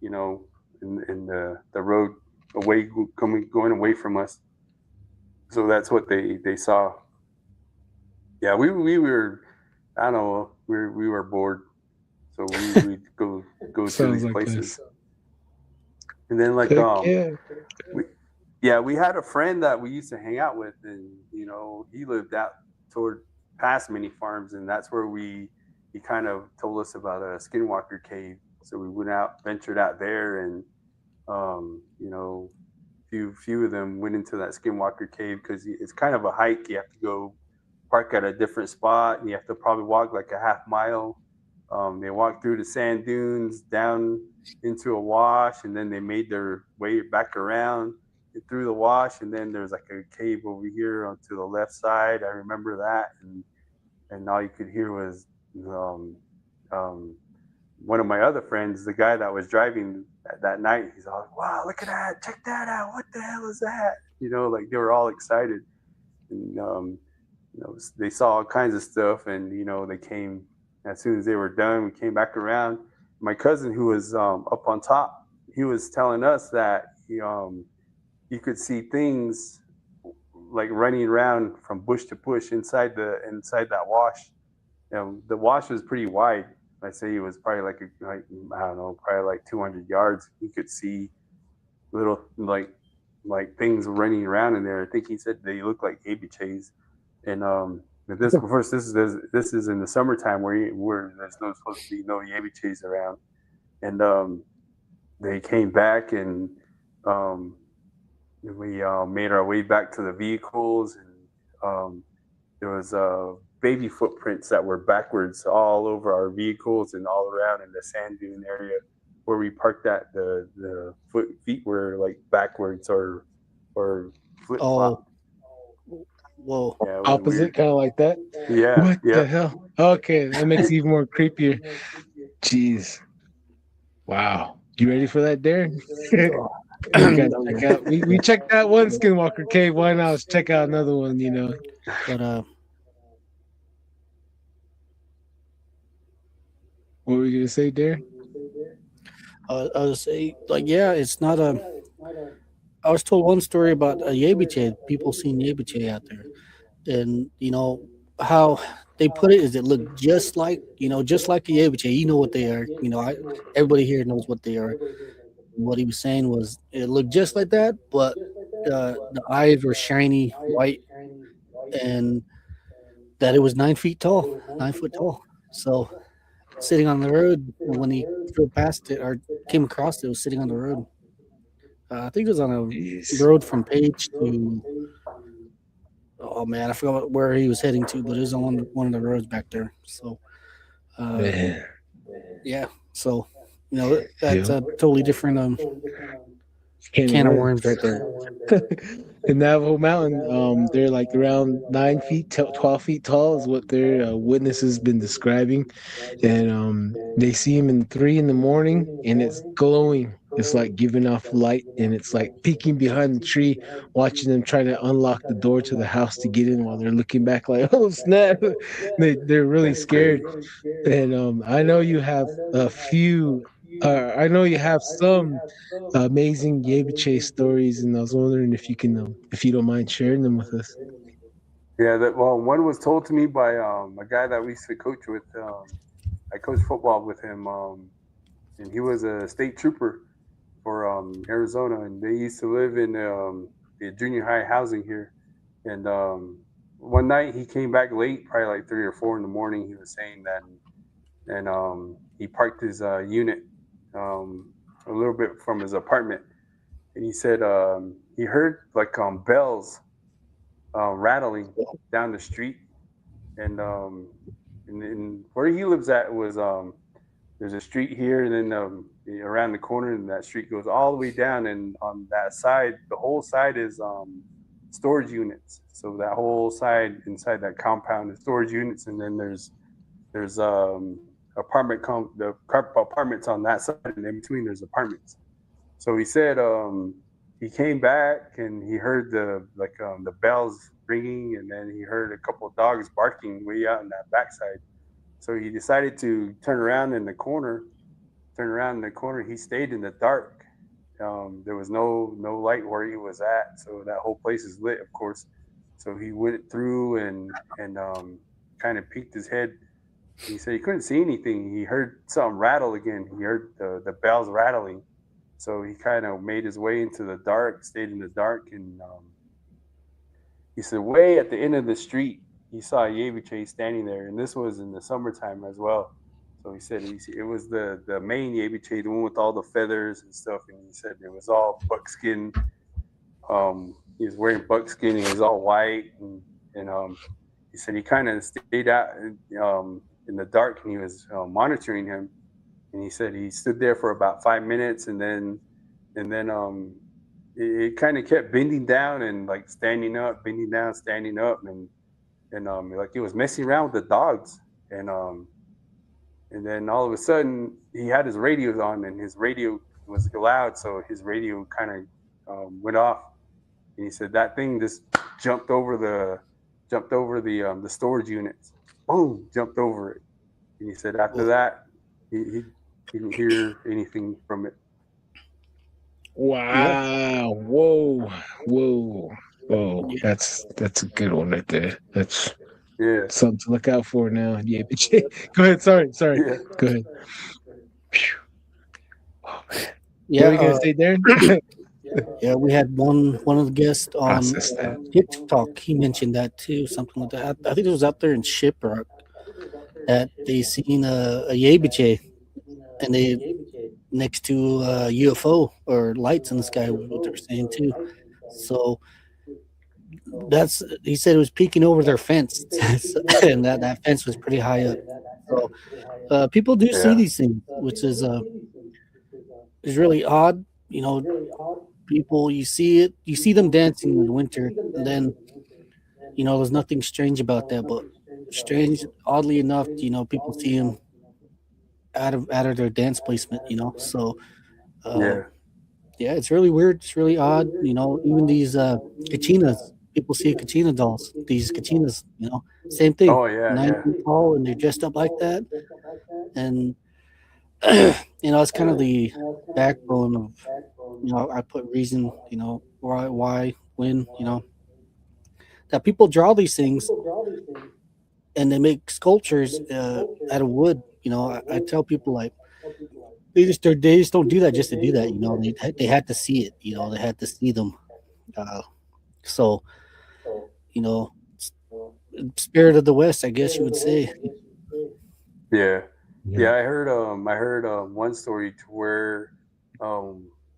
in the road going away from us. So that's what they saw. Yeah, we were, I don't know, we were bored, so we'd go to Sounds these like places, this. and then like Heck yeah. we had a friend that we used to hang out with, and he lived out toward past many farms, and that's where he kind of told us about a skinwalker cave. So we ventured out there, and few of them went into that skinwalker cave because it's kind of a hike. You have to go park at a different spot, and you have to probably walk like a half mile. They walked through the sand dunes down into a wash, and then they made their way back around through the wash, and then there's like a cave over here onto the left side. I remember that, and all you could hear was one of my other friends, the guy that was driving that night. He's all, "Wow, look at that! Check that out! What the hell is that?" Like they were all excited, and they saw all kinds of stuff, and they came as soon as they were done. We came back around. My cousin, who was up on top, he was telling us that you could see things like running around from bush to bush inside that wash. The wash was pretty wide. I say it was probably like I don't know, probably like 200 yards. You could see little like things running around in there. I think he said they look like abiches. And this is in the summertime where there's no supposed to be no abiches around. And they came back, and we made our way back to the vehicles, and there was baby footprints that were backwards all over our vehicles and all around in the sand dune area where we parked at. The feet were like backwards or flip flop. Whoa. Yeah, Opposite, kind of like that. Yeah. What the hell? Okay, that makes it even more creepier. Jeez. Wow. You ready for that, Darren? We checked out one Skinwalker Cave. Why not? Let's check out another one, But What were you gonna say, Darren? I was say, like, yeah, it's not a. I was told one story about a Yebiche. People seen Yebiche out there, and how they put it is it looked just like a Yebiche. You know what they are. Everybody here knows what they are. What he was saying was it looked just like that, but the eyes were shiny white, and that it was 9 feet tall, 9 foot tall. So sitting on the road, when he drove past it or came across it, was sitting on the road. I think it was on a road from Page to. Oh man, I forgot where he was heading to, but it was on one of the roads back there. So, yeah. So, that's a totally different can of worms right there. The Navajo Mountain, they're like around 9 feet, 12 feet tall is what their witnesses been describing. And they see him in 3 a.m, and it's glowing. It's like giving off light, and it's like peeking behind the tree, watching them trying to unlock the door to the house to get in while they're looking back like, oh snap. They're really scared. And I know you have a few I know you have some amazing Yebiche stories, and I was wondering if you don't mind sharing them with us. Yeah, one was told to me by a guy that we used to coach with. I coached football with him, and he was a state trooper for Arizona, and they used to live in the junior high housing here. And one night he came back late, probably like 3 or 4 in the morning. He was saying that, and he parked his unit a little bit from his apartment, and he said he heard like bells rattling down the street, and where he lives at was there's a street here, and then around the corner, and that street goes all the way down, and on that side, the whole side is storage units. So that whole side inside that compound is storage units, and then there's apartments on that side, and in between there's apartments. So he said he came back and he heard the bells ringing, and then he heard a couple of dogs barking way out in that backside. So he decided to turn around in the corner. He stayed in the dark. There was no light where he was at, so that whole place is lit, of course. So he went through and kind of peeked his head. He said he couldn't see anything. He heard something rattle again. He heard the bells rattling. So he kind of made his way into the dark, stayed in the dark, and he said way at the end of the street, he saw a Yebiche standing there, and this was in the summertime as well. So he said it was the main Yebiche, the one with all the feathers and stuff, and he said it was all buckskin. He was wearing buckskin, and he was all white, and he said he kind of stayed out in the dark, and he was monitoring him. And he said he stood there for about 5 minutes, and then it kind of kept bending down and like standing up, bending down, standing up, and like it was messing around with the dogs, and then all of a sudden he had his radios on, and his radio was loud, so his radio kind of went off, and he said that thing just jumped over the storage units, boom, jumped over it, and he said after that he didn't hear anything from it. Wow! Whoa! That's a good one right there. That's something to look out for now. Yeah, but go ahead. Sorry. Yeah. Go ahead. Phew. Oh man. Yeah, what are you gonna say, Darren? Yeah, we had one of the guests on TikTok. He mentioned that too, something like that. I think it was out there in Shiprock that they seen a Yebiche, and they next to a UFO or lights in the sky, what they're saying too. So he said it was peeking over their fence, and that fence was pretty high up. So people do see these things, which is really odd. You know, people, you see them dancing in the winter, and then there's nothing strange about that. But strange, oddly enough, people see them out of their dance placement. So it's really weird. It's really odd. Even these kachinas. People see kachina dolls. These kachinas, same thing. Oh yeah, 9 feet tall, and they're dressed up like that. And it's kind of the backbone of, I put reason, why, when, that people draw these things, and they make sculptures out of wood. I tell people like they just don't do that just to do that. They had to see it. They had to see them. So. Spirit of the West, I guess you would say. Yeah. I heard one story to where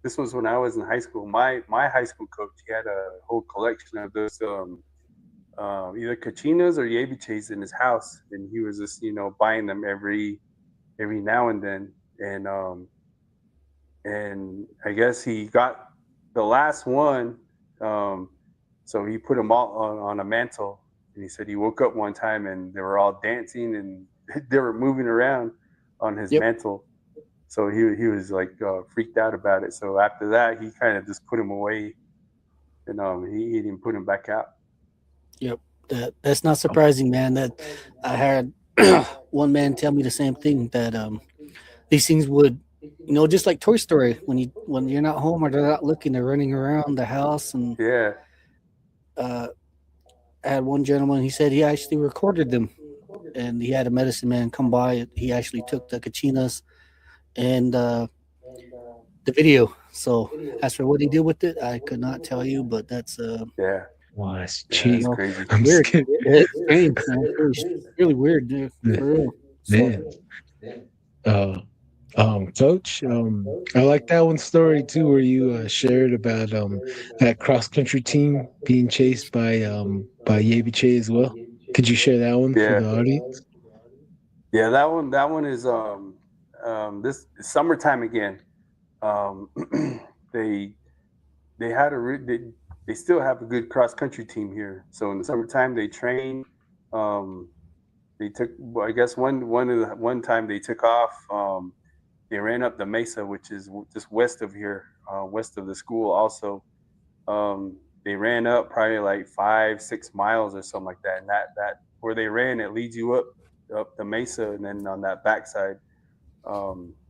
this was when I was in high school. My high school coach, he had a whole collection of those either kachinas or Yebiches in his house, and he was just buying them every now and then, and I guess he got the last one. So he put them all on a mantle, and he said he woke up one time and they were all dancing and they were moving around on his mantle. So he was like freaked out about it. So after that, he kind of just put them away, and he didn't put them back out. Yep, that's not surprising, man. That I had one man tell me the same thing, that these things would, just like Toy Story, when you're not home or they're not looking, they're running around the house. And I had one gentleman, he said he actually recorded them, and he had a medicine man come by. He actually took the kachinas and the video. So as for what he did with it, I could not tell you, but that's wow, that's cheap. That's crazy. Weird. It's strange, man. It's really weird, dude. For real. Man. Coach, I like that one story too, where you shared about that cross country team being chased by Yebiche as well. Could you share that one for the audience? Yeah, that one is this summertime again. They had they still have a good cross country team here. So in the summertime they train. They took, well, I guess one time they took off. They ran up the mesa, which is just west of here, west of the school. Also, they ran up probably like 5-6 miles or something like that. And that where they ran, it leads you up the mesa, and then on that backside,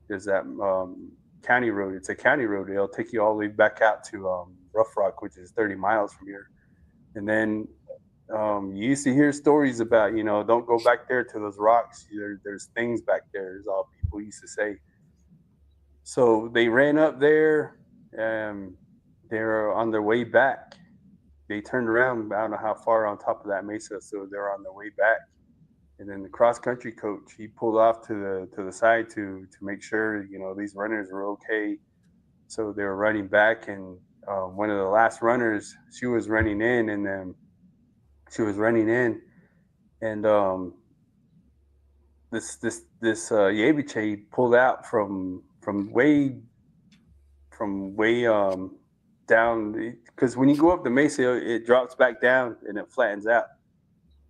there's that county road. It's a county road. It'll take you all the way back out to Rough Rock, which is 30 miles from here. And then you used to hear stories about, don't go back there to those rocks. There's things back there, is all people used to say. So they ran up there, and they're on their way back. They turned around, I don't know how far on top of that mesa, so they're on their way back. And then the cross country coach, he pulled off to the side to make sure, these runners were okay. So they were running back, and one of the last runners, she was running in, and then this Yebiche pulled out from way down, because when you go up the mesa, it drops back down and it flattens out.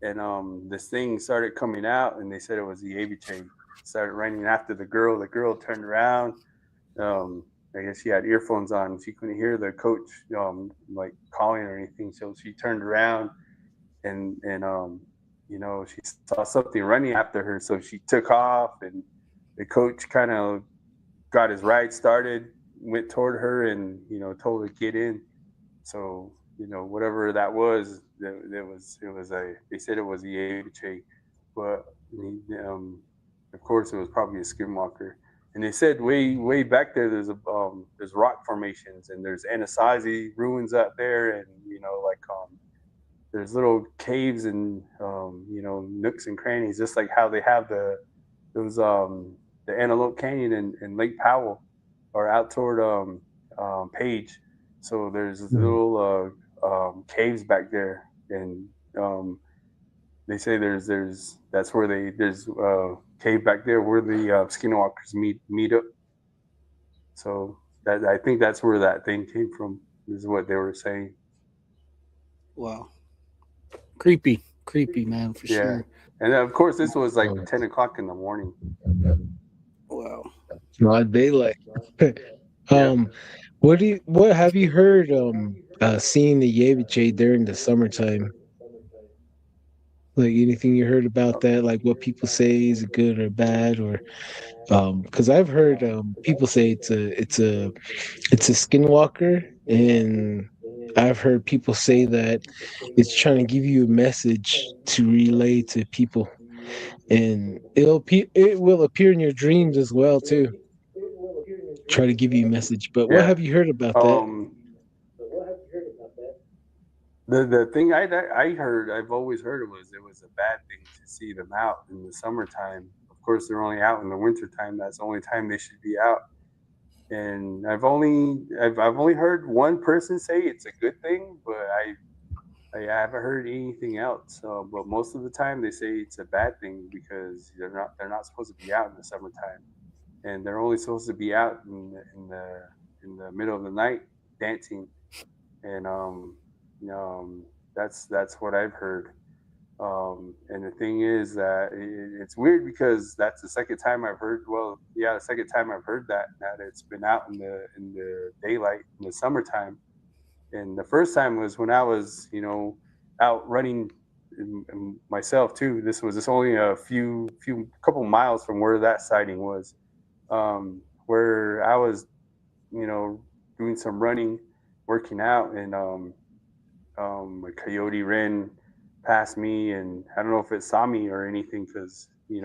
And this thing started coming out, and they said it was the Yebiche. Started running after the girl. The girl turned around. I guess she had earphones on. She couldn't hear the coach like calling or anything. So she turned around, and she saw something running after her. So she took off, and the coach kind of got his ride started, went toward her, and told her to get in. So whatever that was, they said it was the Yebiche, but of course it was probably a skinwalker. And they said way back there, there's rock formations, and there's Anasazi ruins out there, and there's little caves and nooks and crannies, just like how they have the Antelope Canyon and Lake Powell, or out toward Page. So there's little caves back there, and they say there's cave back there where the skinwalkers meet up. So I think that's where that thing came from, is what they were saying. Wow. Creepy, man, for sure. And then, of course, this was like 10 o'clock in the morning. Wow. Broad daylight. What have you heard seeing the Yebiche during the summertime? Like anything you heard about that, like what people say is good or bad, or because I've heard people say it's a skinwalker, and I've heard people say that it's trying to give you a message to relay to people, and it will appear in your dreams as well too. Try to give you a message. But what have you heard about that? The thing I've always heard it was a bad thing to see them out in the summertime. Of course, they're only out in the wintertime. That's the only time they should be out. And I've only heard one person say it's a good thing, but I haven't heard anything else. But most of the time they say it's a bad thing, because they're not supposed to be out in the summertime, and they're only supposed to be out in the middle of the night dancing. And that's what I've heard. And the thing is that it's weird, because that's the second time I've heard. Well, yeah, the second time I've heard that it's been out in the daylight in the summertime. And the first time was when I was, out running myself too. This was only a couple miles from where that sighting was, where I was, doing some running, working out, and a coyote ran past me, and I don't know if it saw me or anything, because in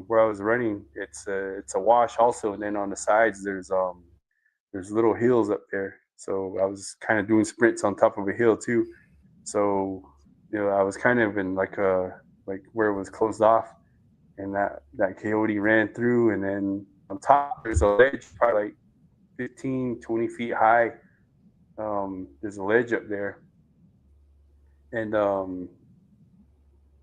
where I was running, it's a wash also, and then on the sides there's little hills up there. So I was kind of doing sprints on top of a hill too. So I was kind of in like where it was closed off, and that coyote ran through, and then on top there's a ledge probably like 15-20 feet high. There's a ledge up there, and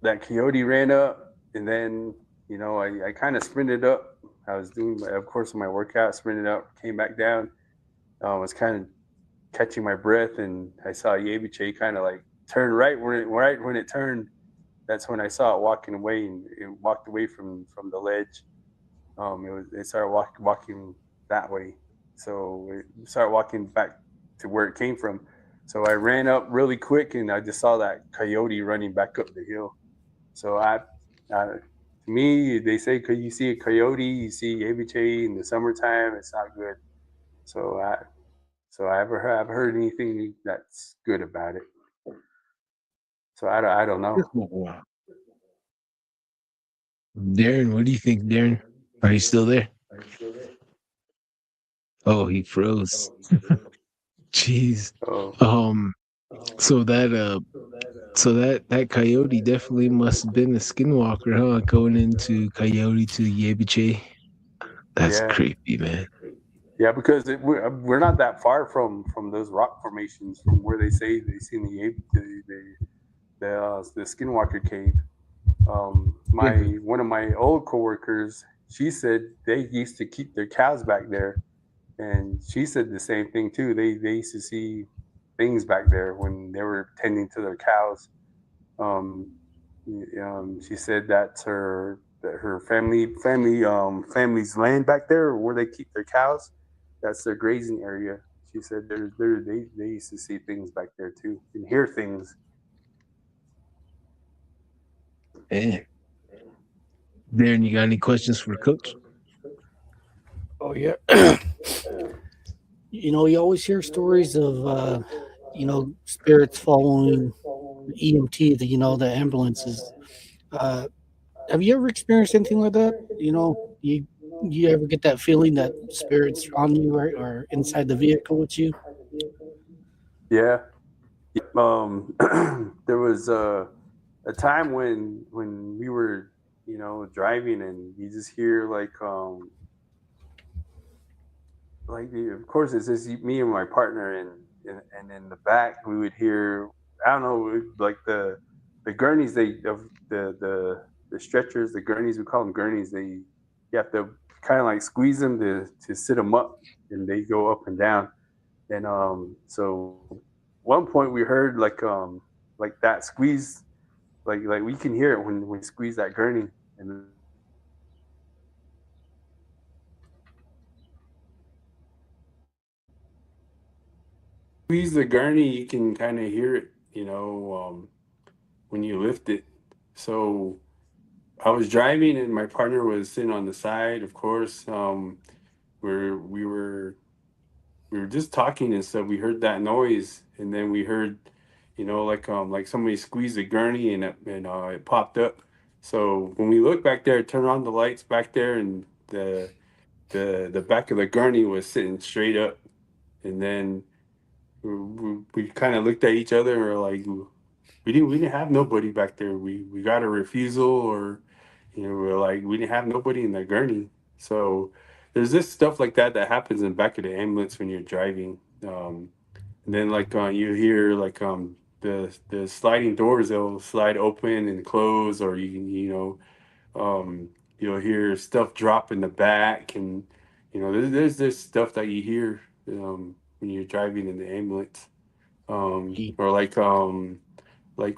that coyote ran up, and then I kind of sprinted up. I was doing, of course, my workout, sprinted up, came back down. Was kind of catching my breath, and I saw Yebiche kind of like turn right when it turned. That's when I saw it walking away, and it walked away from the ledge. It started walking that way, so it started walking back to where it came from. So I ran up really quick, and I just saw that coyote running back up the hill. So to me, they say, "Could you see a coyote? You see Yebiche in the summertime? It's not good." So I've heard anything that's good about it. So I don't know. Wow. Darren, what do you think, Darren? Are you still there? Oh, he froze. Jeez. Oh, Um. So that coyote definitely must have been a skinwalker, huh? Going into coyote to Yebiche. That's yeah, creepy, man. yeah. Because we're not that far from those rock formations from where they say they seen the Skinwalker cave. My Mhm. one of my old coworkers, she said they used to keep their cows back there, and she said the same thing too. They used to see things back there when they were tending to their cows. Um, she said that her family's land back there where they keep their cows. That's their grazing area. She said they used to see things back there too and hear things. Man. Darren, you got any questions for Coach? Oh yeah. You always hear stories of spirits following EMT, the ambulances. Uh, have you ever experienced anything like that? You ever get that feeling that spirits on you or inside the vehicle with you? Yeah. There was a time when we were driving and you just hear of course it's just me and my partner and in the back we would hear I don't know like the gurneys they of the stretchers the gurneys we call them gurneys they you have to kind of like squeeze them to sit them up and they go up and down and so one point we heard like that squeeze like we can hear it when we squeeze that gurney and squeeze the gurney, you can kind of hear it, when you lift it. So I was driving and my partner was sitting on the side, of course. Where we were just talking and stuff. We heard that noise, and then we heard, like somebody squeezed the gurney and it popped up. So when we looked back there, turned on the lights back there, and the back of the gurney was sitting straight up, and then we kind of looked at each other and we're like, we didn't have nobody back there. We got a refusal, or we're like we didn't have nobody in the gurney. So there's this stuff like that happens in the back of the ambulance when you're driving. And then you hear the sliding doors, they'll slide open and close, or you'll hear stuff drop in the back, and there's this stuff that you hear when you're driving in the ambulance, or like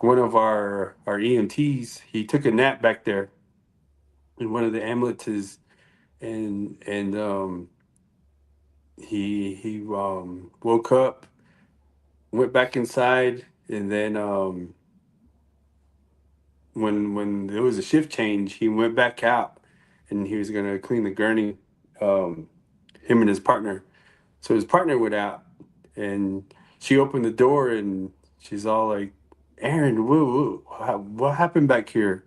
one of our EMTs, he took a nap back there in one of the ambulances, and he woke up, went back inside, and then when there was a shift change, he went back out, and he was gonna clean the gurney, um, him and his partner. So his partner went out, and she opened the door, and she's all like, "Aaron, what happened back here?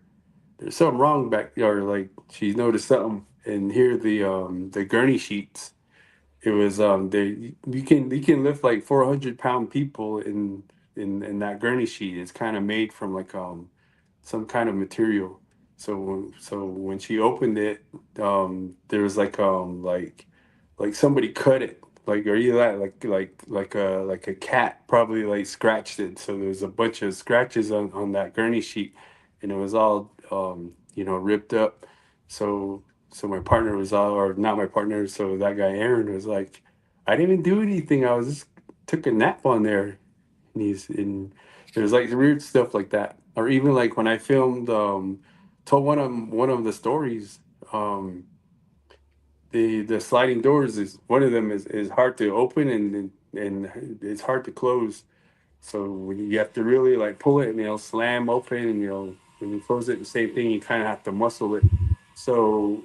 There's something wrong back there." Or like she noticed something, and here the gurney sheets. It was they you can lift like 400-pound people in that gurney sheet. It's kind of made from some kind of material. So when she opened it, there was like somebody cut it. Like are you like a cat probably like scratched it. So there was a bunch of scratches on that gurney sheet, and it was all ripped up. So my partner was all, or not my partner, so that guy Aaron was like, I didn't even do anything. I was just took a nap on there. And he's in there's like weird stuff like that. Or even like when I filmed told one of the stories, um the sliding doors is one of them is hard to open and it's hard to close. So when you have to really like pull it and it'll slam open, and when you close it, the same thing. You kind of have to muscle it. So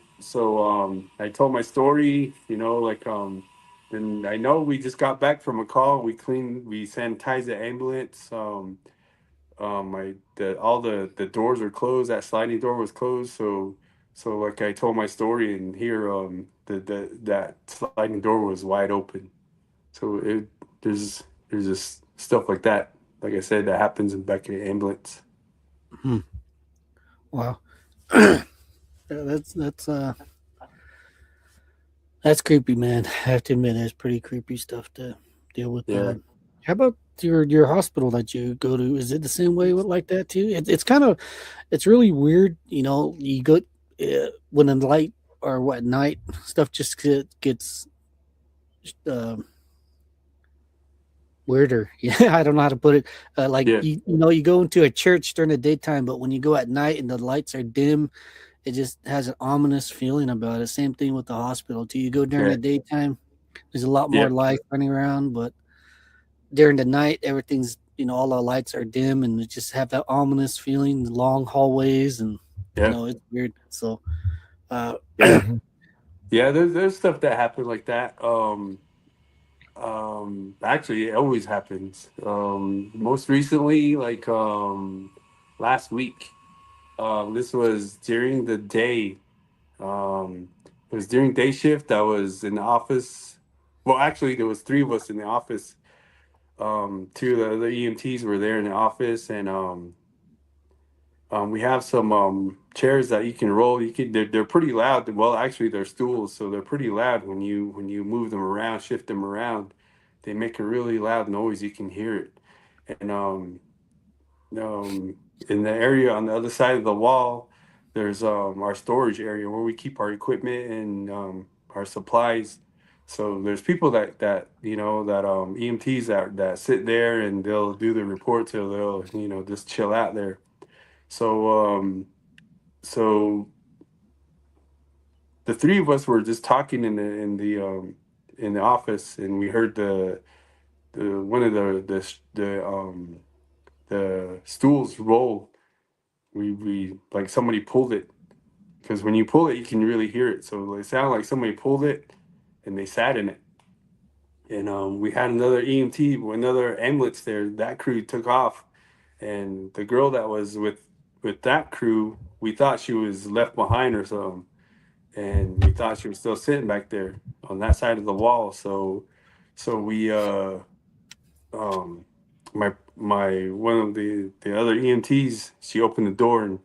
I told my story, and I know we just got back from a call. We sanitized the ambulance. All the doors were closed. That sliding door was closed. So like I told my story, and here that sliding door was wide open. So there's just stuff like that. Like I said, that happens in back in the ambulance. Hmm. Wow. That's that's creepy, man. I have to admit, that's pretty creepy stuff to deal with. Yeah. How about your hospital that you go to? Is it the same way with like that too? It's kind of it's really weird. You go when the light or what night stuff just gets um, weirder. Yeah, I don't know how to put it. Like Yeah. you go into a church during the daytime, but when you go at night and the lights are dim, it just has an ominous feeling about it. Same thing with the hospital too. You go during Yeah. the daytime, there's a lot more Yeah. life running around, but during the night, everything's all the lights are dim, and it just have that ominous feeling. The long hallways, and Yeah. it's weird. So, uh, Yeah. Yeah. There's stuff that happened like that. Actually, it always happens. Most recently, like last week. This was during the day. It was during day shift. I was in the office. Well, actually, there was three of us in the office. Two of the other EMTs were there in the office, and we have some chairs that you can roll. They're pretty loud. Well, actually, they're stools, so they're pretty loud when you move them around, shift them around. They make a really loud noise. You can hear it, and um, in the area on the other side of the wall, there's our storage area where we keep our equipment and our supplies. So there's people that EMTs that sit there and they'll do the reports, or they'll just chill out there. So the three of us were just talking in the office, and we heard the one of the stools roll. We like somebody pulled it, because when you pull it, you can really hear it. So it sounded like somebody pulled it, and they sat in it. And we had another EMT, another ambulance there. That crew took off, and the girl that was with that crew, we thought she was left behind or something, and we thought she was still sitting back there on that side of the wall. So we um my one of the other EMTs, she opened the door and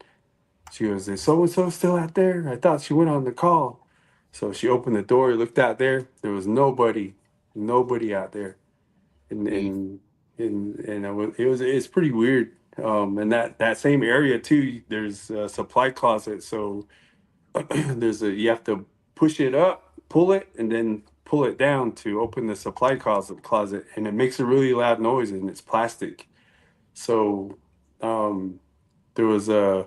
she goes, "Is so and so still out there? I thought she went on the call." So she opened the door, looked out there. There was nobody out there, and Mm. it's pretty weird. And that same area too, there's a supply closet. So you have to push it up, pull it, and then pull it down to open the supply closet, and it makes a really loud noise, and it's plastic. So um, there was a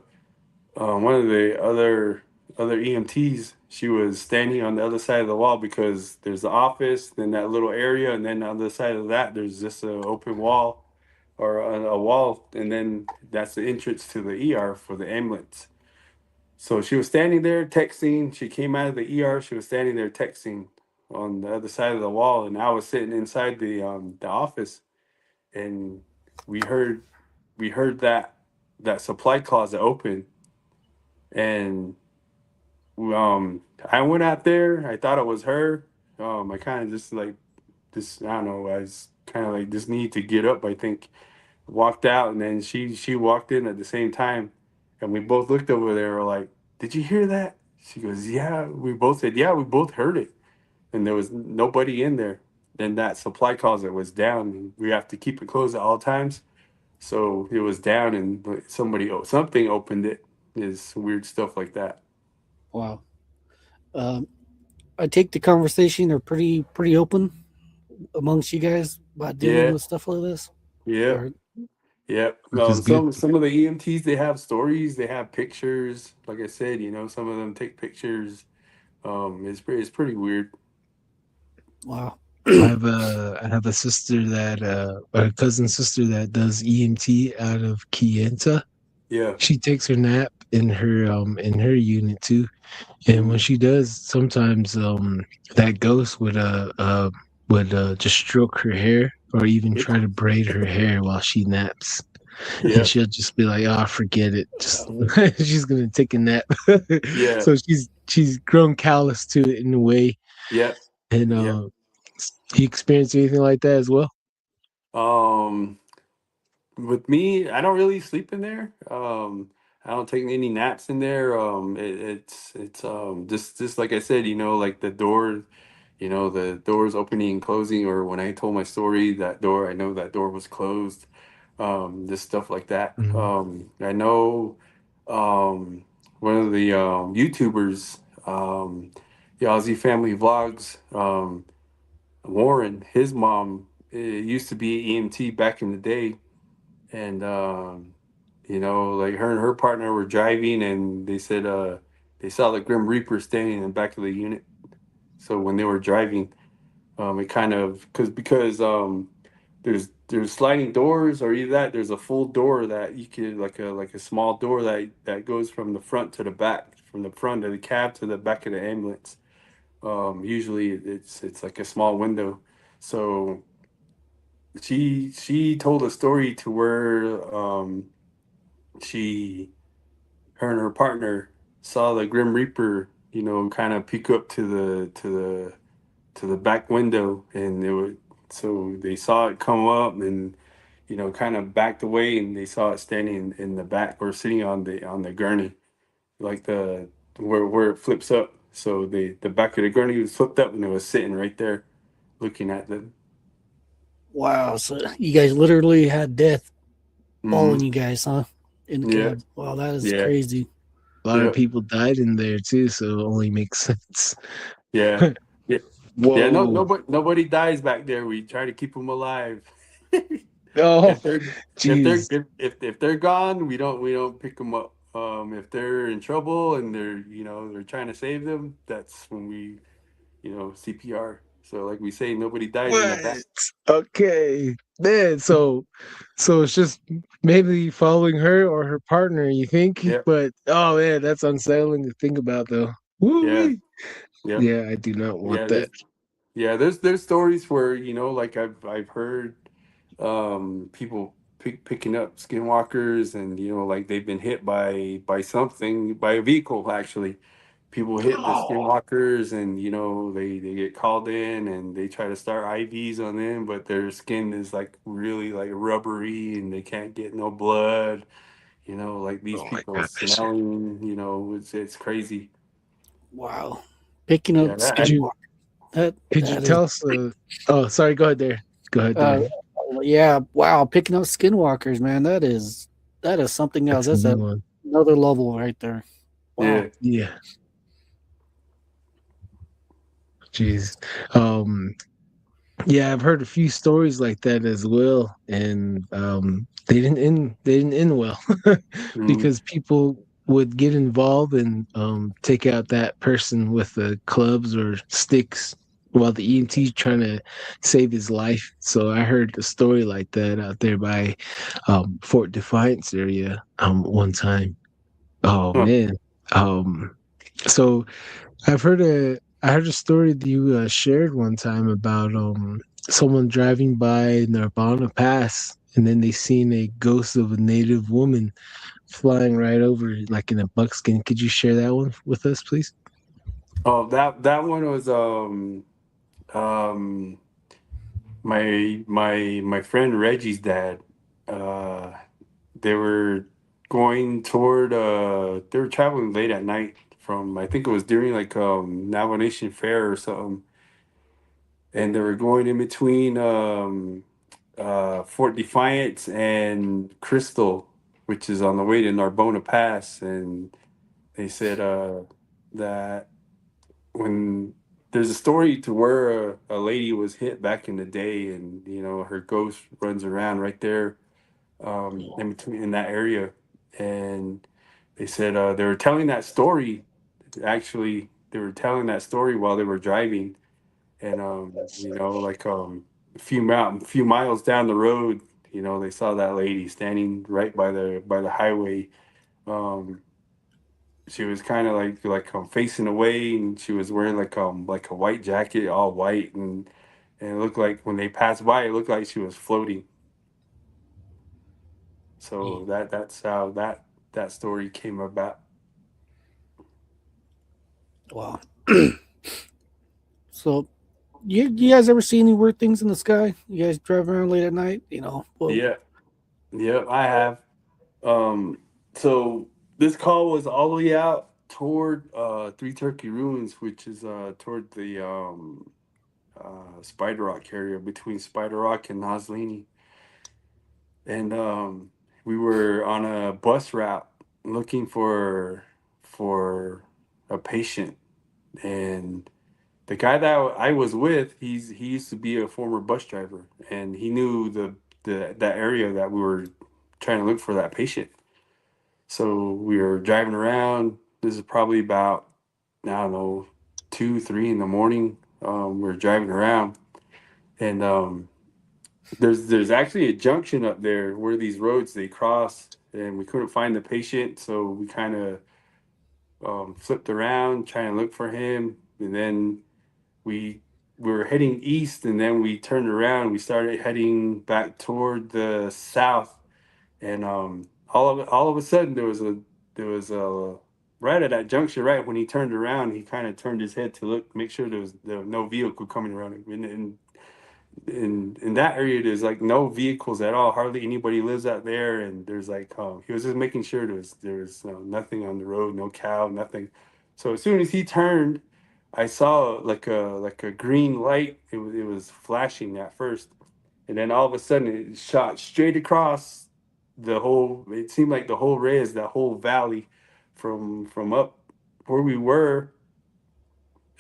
one of the other EMTs. She was standing on the other side of the wall, because there's the office, then that little area, and then on the other side of that, there's just an open wall, or a wall, and then that's the entrance to the ER for the ambulance. So she was standing there texting. She came out of the ER. She was standing there texting on the other side of the wall, and I was sitting inside the office, and we heard that supply closet open, and I went out there. I thought it was her. I kind of just like this. I don't know. I was kind of like just need to get up, I think. Walked out, and then she walked in at the same time, and we both looked over there. We're like, "Did you hear that?" She goes, "Yeah." We both said, "Yeah." We both heard it, and there was nobody in there. Then that supply closet was down. We have to keep it closed at all times, so it was down, and something opened it. Is weird stuff like that. Wow. Um, I take the conversation are pretty open amongst you guys about dealing Yeah, with stuff like this. yeah, Or yeah. which is good. Some of the EMTs, they have stories, they have pictures. Like I said, some of them take pictures. It's pretty weird. wow. I have a sister that or a cousin sister that does EMT out of Kienta. Yeah. She takes her nap in her unit too. And when Mm. she does, sometimes that ghost would just stroke her hair or even Yeah. try to braid her hair while she naps. And Yeah. she'll just be like, "Oh, forget it. Just she's gonna take a nap." Yeah. So she's grown callous to it in a way. Yeah. And Yeah. you experienced anything like that as well? Um, with me, I don't really sleep in there. I don't take any naps in there. It's just like I said, like the door, the doors opening and closing, or when I told my story, that door, I know that door was closed. Just stuff like that. Mhm. I know one of the YouTubers, the Aussie Family Vlogs, Warren, his mom used to be an EMT back in the day, and like her and her partner were driving, and they said they saw the Grim Reaper standing in the back of the unit. So when they were driving, it kind of because there's sliding doors, or either that there's a full door that you could like a small door that goes from the front to the back, from the front of the cab to the back of the ambulance. Usually it's like a small window. So she told a story to where she her and her partner saw the Grim Reaper, kind of peek up to the back window, and so they saw it come up and kind of backed away, and they saw it standing in the back or sitting on the gurney, like the where it flips up. So the back of the gurney was flipped up, and it was sitting right there, looking at them. Wow. So you guys literally had death Hmm. following you guys, huh? In the Yeah, cab. Wow, that is yeah, crazy. A lot of yeah, people died in there too, so it only makes sense. yeah, yeah, yeah. No, Whoa. nobody dies back there. We try to keep them alive. Oh, if they're jeez. if they're gone, we don't pick them up. If they're in trouble and they're trying to save them, that's when we CPR. So like we say, nobody dies in the What? back. Okay. Man, so it's just maybe following her or her partner, you think? Yeah, But oh man, that's unsettling to think about though. yeah, Woo-wee. yeah, Yeah, I do not want yeah. that. There's stories where like I've heard people picking up skinwalkers, and like they've been hit by something, by a vehicle actually. People hit the Oh, skinwalkers, and they get called in, and they try to start IVs on them, but their skin is like really like rubbery, and they can't get no blood. Like these oh my people gosh. smelling. It's crazy. Wow. Picking Yeah, up Could you skinwalker. That could you that is tell us oh sorry, go ahead there. Go ahead uh there. yeah, wow, picking up skinwalkers, man. That is something else. That's a That's new one. another level right there. Wow. yeah. Yeah. Jeez. Um Yeah, I've heard a few stories like that as well, and they didn't end well Mm. because people would get involved and take out that person with the clubs or sticks while the EMT's trying to save his life. So I heard a story like that out there by Fort Defiance area one time. Oh Huh. man. Um, so I heard a story that you shared one time about someone driving by Nirvana Pass, and then they seen a ghost of a native woman flying right over like in a buckskin. Could you share that one with us, please? Oh, that one was um my friend Reggie's dad. Uh, they were going toward they were traveling late at night from, I think it was during like Navajo Nation Fair or something, and they were going in between Fort Defiance and Crystal, which is on the way to Narbona Pass, and they said that when there's a story to where a lady was hit back in the day, and her ghost runs around right there, in between in that area, and they said they were telling that story. Actually, they were telling that story while they were driving, and like a few miles down the road, they saw that lady standing right by the highway. Um, she was kind of like facing away, and she was wearing like a white jacket, all white, and it looked like when they passed by, it looked like she was floating. So that's how that story came about. Wow. So, you guys ever see any weird things in the sky? You guys drive around late at night? Well, Yeah, yeah, I have. Um, so this call was all the way out toward Three Turkey Ruins, which is toward the Spider Rock area between Spider Rock and Noslini, and we were on a bus route looking for a patient, and the guy that I was with, he used to be a former bus driver, and he knew the that area that we were trying to look for that patient. So we were driving around. This is probably about, I don't know, 2, 3 in the morning. We were driving around, and there's actually a junction up there where these roads they cross, and we couldn't find the patient, so we kind of flipped around trying to look for him, and then we we were heading east, and then we turned around. We started heading back toward the south, and all of a sudden there was a right at that juncture. Right when he turned around, he kind of turned his head to look, make sure there was no vehicle coming around. And in that area, there's like no vehicles at all. Hardly anybody lives out there, and there's like he was just making sure there was nothing on the road, no cow, nothing. So as soon as he turned, I saw like a green light. It was flashing at first, and then all of a sudden it shot straight across the whole. It seemed like the whole res, that whole valley, from up where we were.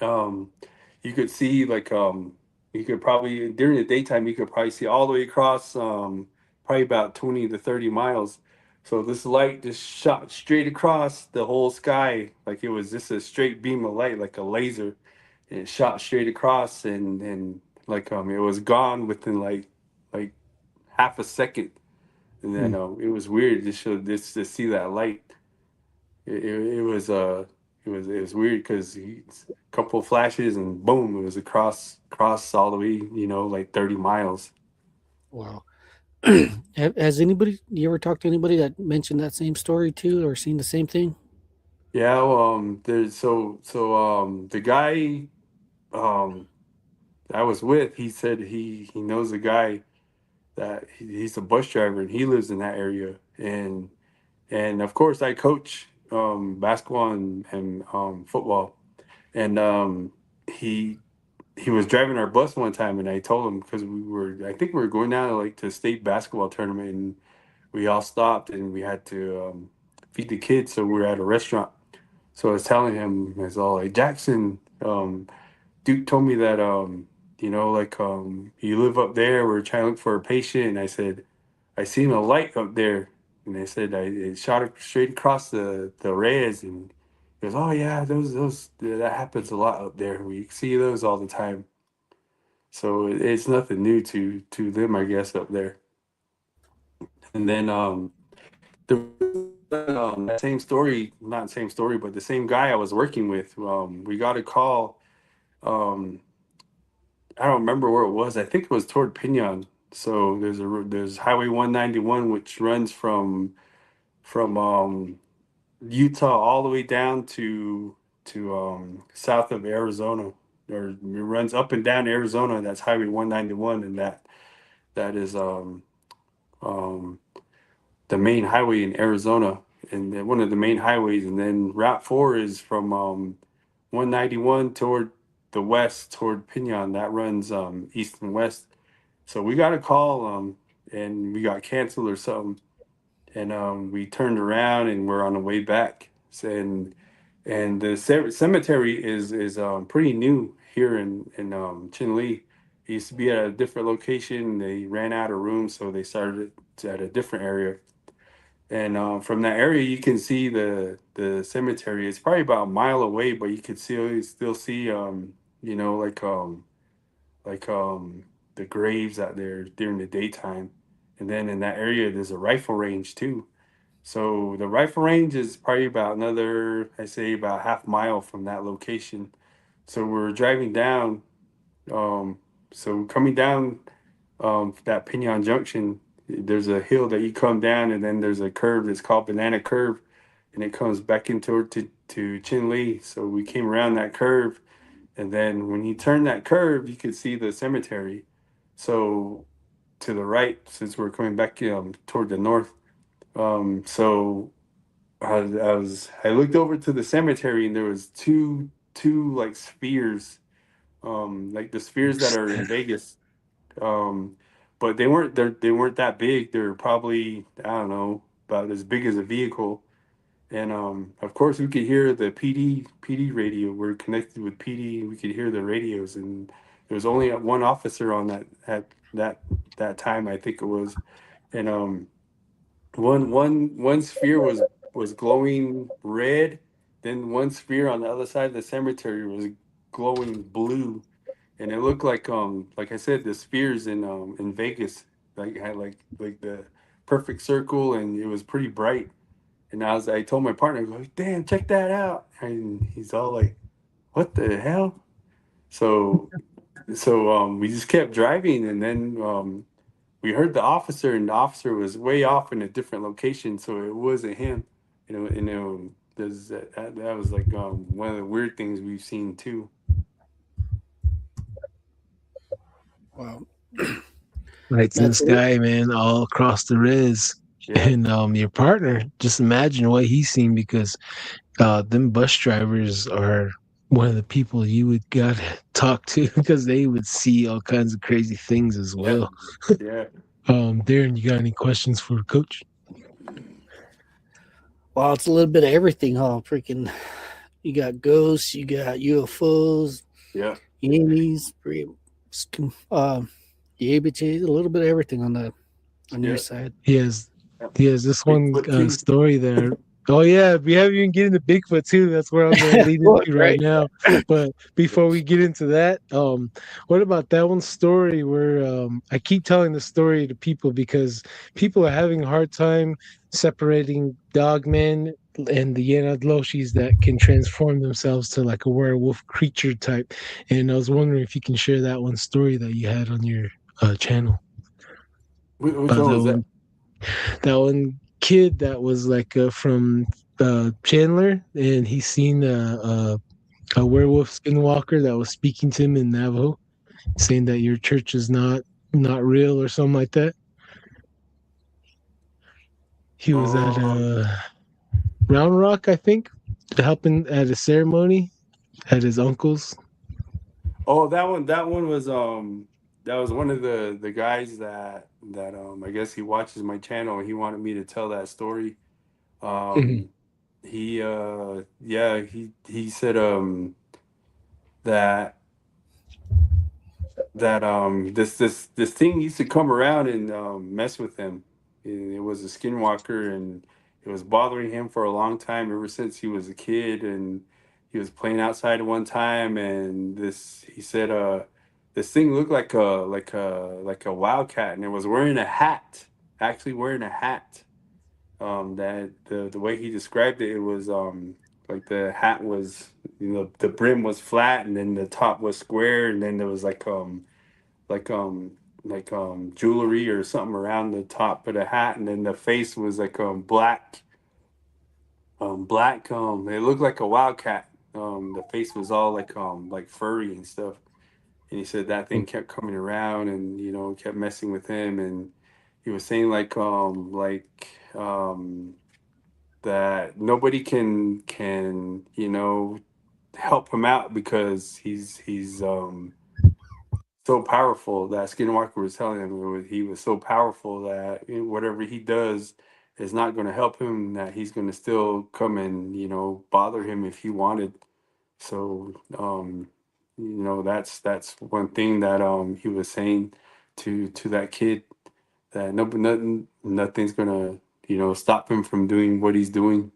um you could see you could probably during the daytime you could probably see all the way across, probably about 20 to 30 miles. So this light just shot straight across the whole sky, like it was just a straight beam of light, like a laser. And it shot straight across, and it was gone within like half a second. And then it was weird just to see that light. It was weird because a couple of flashes and boom, it was across all the way, like 30 miles. wow. Has you ever talked to anybody that mentioned that same story too, or seen the same thing? Yeah, there's the guy um I was with, he said he knows a guy that he's a bus driver, and he lives in that area. And of course I coach basketball and football. And he he was driving our bus one time, and I told him, because I think we were going down to state basketball tournament, and we all stopped and we had to feed the kids, so we were at a restaurant. So I was telling him, I was all like, Jackson, Duke told me that you live up there, we're trying to look for a patient. And I said, I seen a light up there. And they said it shot straight across the res. And he goes, oh yeah, those that happens a lot up there, we see those all the time. So it's nothing new to them, I guess, up there. And then the that same story, not same story, but the same guy I was working with, we got a call. um I don't remember where it was. I think it was toward Pinon. So there's Highway 191, which runs from Utah all the way down to south of Arizona, or it runs up and down Arizona. And that's Highway 191, and that is um, the main highway in Arizona, and then one of the main highways. And then Route 4 is from 191 toward the west, toward Pinon. That runs east and west. So we got a call, and we got canceled or something, and we turned around and we're on the way back. And And the cemetery is pretty new here in Chinle. It used to be at a different location. They ran out of room, so they started it at a different area. And from that area, you can see the cemetery. It's probably about a mile away, but you could still see you know like the graves out there during the daytime. And then in that area, there's a rifle range too. So the rifle range is probably about another, I say, about half mile from that location. So we're driving down. Um, so coming down that Pinion Junction, there's a hill that you come down, and then there's a curve that's called Banana Curve, and it comes back into to Chinle. So we came around that curve, and then when you turn that curve, you could see the cemetery. So to the right, since we're coming back toward the north. So I looked over to the cemetery, and there was two like spheres, like the spheres that are in Vegas. Um, but they weren't that big. They were probably, I don't know, about as big as a vehicle. And of course, we could hear the PD radio. We're connected with PD. We could hear the radios, and there was only one officer on that at that time, I think it was. And one sphere was glowing red. Then one sphere on the other side of the cemetery was glowing blue, and it looked like I said, the spheres in Vegas like had like the perfect circle, and it was pretty bright. And I told my partner, I go, damn, check that out. And he's all like, what the hell? So we just kept driving, and then we heard the officer, and the officer was way off in a different location, so it wasn't him. That was like one of the weird things we've seen too. Wow. Lights in the That's it. sky, man, all across the res. Yeah. And your partner, just imagine what he's seen, because them bus drivers are one of the people you would gotta talk to, because they would see all kinds of crazy things as Yeah. well. Yeah. Darren, you got any questions for Coach? Well, it's a little bit of everything, huh? Freaking, you got ghosts, you got UFOs, Yeah. Yetis, Yebiches, a little bit of everything on your Yeah. side. He has this one Bigfoot too. story there. Oh yeah, we haven't even get into Bigfoot too. That's where I'm going to lead Look, into right now. But before we get into that, what about that one story where I keep telling the story to people because people are having a hard time separating dogmen and the Yenadloshis that can transform themselves to like a werewolf creature type. And I was wondering if you can share that one story that you had on your channel. Which About one was that? that one kid that was like from Chandler, and he seen a werewolf skinwalker that was speaking to him in Navajo, saying that your church is not real or something like that. He was at Um, Round Rock, I think, helping at a ceremony at his uncle's. oh, that one was that was one of the guys that I guess he watches my channel, and he wanted me to tell that story. Mhm. Um, he said that this thing used to come around and mess with him. And it was a skinwalker, and it was bothering him for a long time, ever since he was a kid. And he was playing outside one time, and he said this thing looked like a wildcat, and it was wearing a hat, actually wearing a hat. That the way he described it, it was like the hat was, the brim was flat, and then the top was square, and then there was like um jewelry or something around the top of the hat, and then the face was like black, it looked like a wildcat. The face was all like furry and stuff. And he said that thing kept coming around, and kept messing with him. And he was saying um that nobody can help him out, because he's so powerful. That Skinwalker was telling him he was so powerful that whatever he does, is not going to help him, that he's going to still come and, you know, bother him if he wanted. So, you know, that's one thing that he was saying to that kid, that nothing's gonna, you know, stop him from doing what he's doing.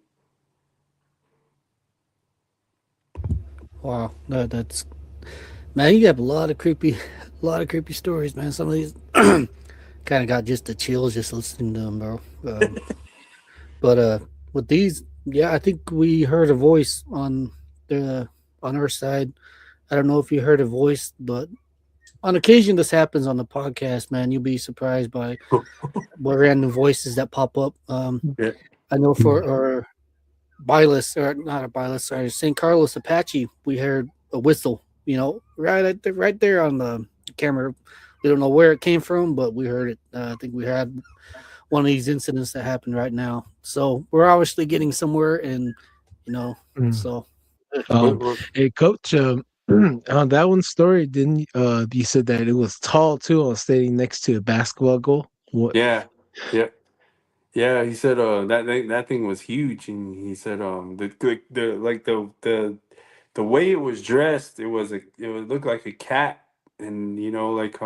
Wow, that's man. You have a lot of creepy, a lot of creepy stories, man. Some of these kind of got just the chills just listening to them, bro. But with these, yeah, I think we heard a voice the on our side. I don't know if you heard a voice, but on occasion this happens on the podcast, man. You'll be surprised by what random voices that pop up. Yeah. I know for our Bylis, or not a Bylis, sorry, St. Carlos Apache, we heard a whistle, you know, right there on the camera. We don't know where it came from, but we heard it. I think we had one of these incidents that happened right now. So we're obviously getting somewhere, and you know, so Hey, Coach, on that one story, didn't you said that it was tall too, on standing next to a basketball goal? What? yeah, yeah. Yeah, he said that thing was huge, and he said the way it was dressed, it would look like a cat, and you know, like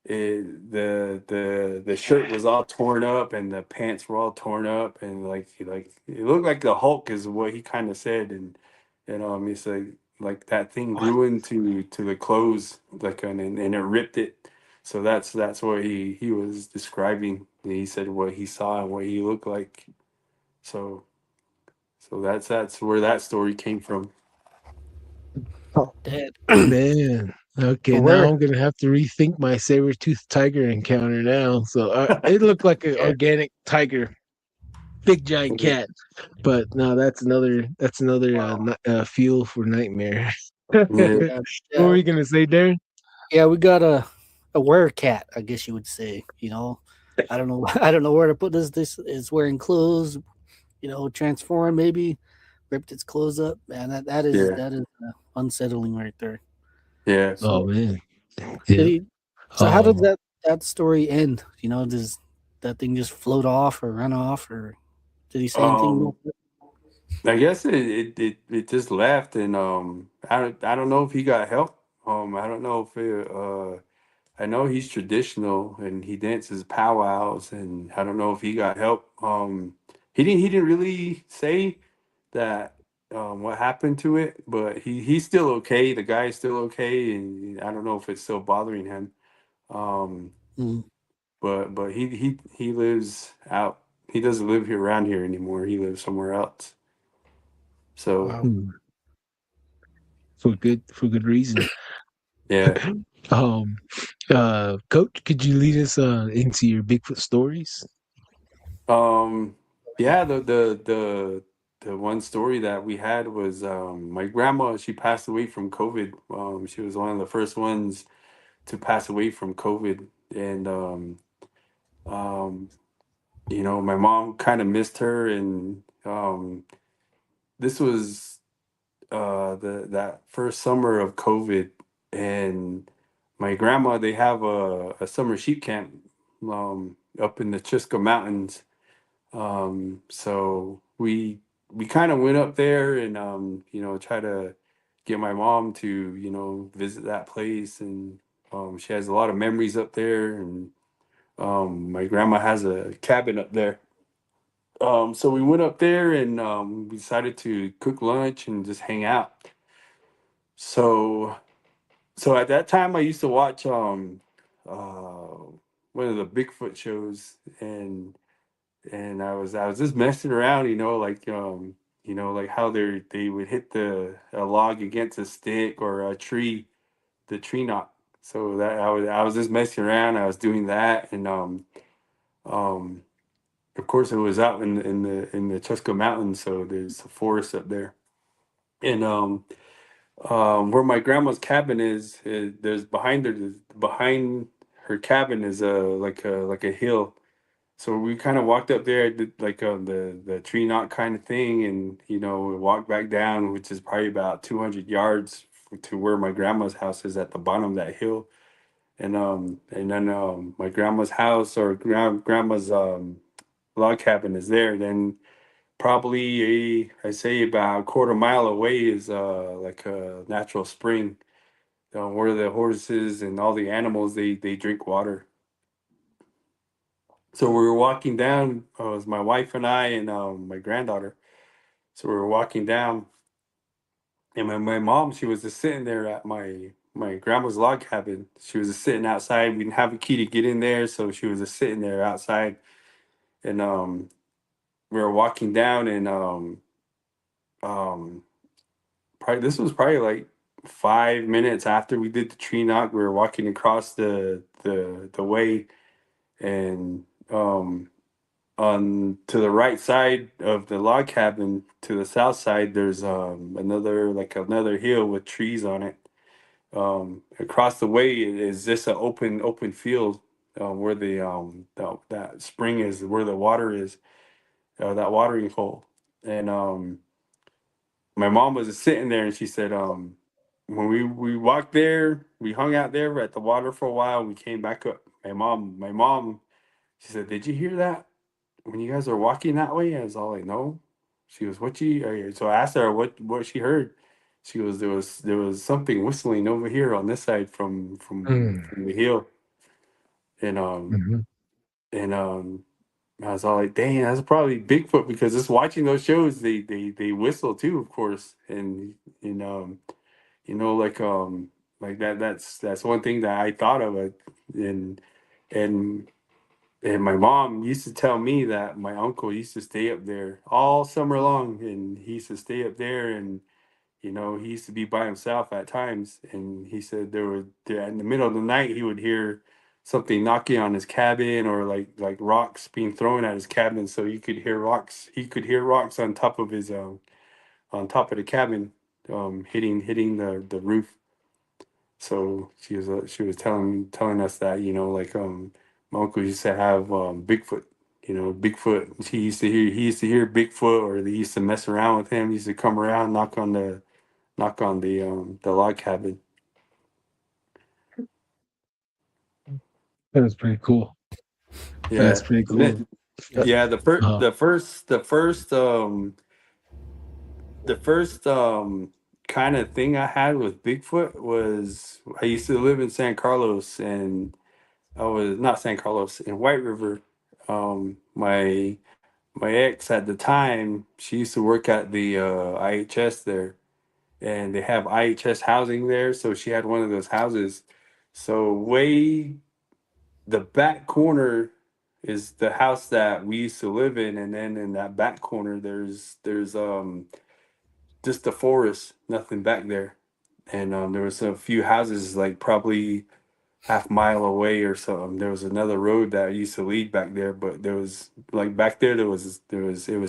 the shirt was all torn up, and the pants were all torn up, and like it looked like the Hulk is what he kind of said. And he said like that thing grew into the clothes, like, and it ripped it. So that's what he was describing. He said what he saw and what he looked like. So that's where that story came from. Dad, Man, okay, but now where? I'm gonna have to rethink my saber-toothed tiger encounter now. So it looked like an Yeah. organic tiger, big giant cat, but no, that's another fuel for nightmare. What Yeah. were Yeah, you gonna say, Darren? yeah, we got a werecat, I guess you would say. You know, I don't know, I don't know where to put this. This is wearing clothes. You know, transform maybe, ripped its clothes up. Man, Yeah. that is unsettling right there. Yeah. Oh So man, did yeah. he? So how does Um, that story end? You know, does that thing just float off or run off, or did he say anything more? Um, I guess it just left, and I don't know if he got help. I don't know if I know he's traditional and he dances powwows, and I don't know if he got help. He didn't really say that what happened to it, but he's still okay. The guy is still okay, and I don't know if it's still bothering him. Um, Mm, but he lives out. He doesn't live here around here anymore. He lives somewhere else. So wow. hmm, for good reason. yeah. um, Coach, could you lead us into your Bigfoot stories? Yeah, the one story that we had was my grandma. She passed away from COVID. She was one of the first ones to pass away from COVID, and um, you know, my mom kind of missed her, and this was the that first summer of COVID, and my grandma, they have a summer sheep camp up in the Chisco Mountains. So we kind of went up there and you know, try to get my mom to, you know, visit that place, and she has a lot of memories up there, and my grandma has a cabin up there. So we went up there, and we decided to cook lunch and just hang out. So at that time I used to watch one of the Bigfoot shows, and I was just messing around, you know, like how they would hit a log against a stick or a tree, the tree knot. So that I was just messing around. I was doing that, and um, of course it was out in the Chusco Mountains, so there's a forest up there, and where my grandma's cabin is there's behind her cabin is like a hill. So we kind of walked up there, did like the tree knot kind of thing, and you know, we walked back down, which is probably about 200 yards to where my grandma's house is at the bottom of that hill. And then my grandma's house, or grandma's log cabin is there, then probably I say about a quarter mile away is like a natural spring, where the horses and all the animals they drink water. So we were walking down. It was my wife and I and my granddaughter. So we were walking down, and my mom, she was just sitting there at my grandma's log cabin. She was just sitting outside. We didn't have a key to get in there, so she was just sitting there outside. And we were walking down, and um probably this was probably like 5 minutes after we did the tree knock. We were walking across the way, and on to the right side of the log cabin, to the south side, there's another hill with trees on it. Across the way is just an open field, where that spring is, where the water is, that watering hole. And my mom was just sitting there, and she said, when we walked there, we hung out there at the water for a while. We came back up. My mom, she said, "Did you hear that when you guys are walking that way?" I was all like, "No." She goes, "What you?" So I asked her what she heard. She goes, "There was something whistling over here on this side from the hill." And Mhm. and I was all like, "Dang, that's probably Bigfoot," because just watching those shows, they whistle too, of course. And like that's one thing that I thought of. And and And my mom used to tell me that my uncle used to stay up there all summer long, and he used to stay up there, and he used to be by himself at times. And he said there in the middle of the night he would hear something knocking on his cabin, or like rocks being thrown at his cabin. So he could hear rocks. He could hear rocks on top of his on top of the cabin, hitting the roof. So she was telling us that, like, my uncle used to have Bigfoot. Bigfoot. He used to hear Bigfoot, or they used to mess around with him. He used to come around, knock on the log cabin. That's pretty cool. That's Yeah. pretty And cool. then, yeah, Uh, the first kind of thing I had with Bigfoot was, I used to live in San Carlos, and I was not San Carlos, in White River. My ex at the time, she used to work at the IHS there, and they have IHS housing there. So she had one of those houses. So way the back corner is the house that we used to live in, and then in that back corner there's just the forest, nothing back there. And there was a few houses, like probably half mile away or something. There was another road that used to lead back there, but there was, like, back there, it was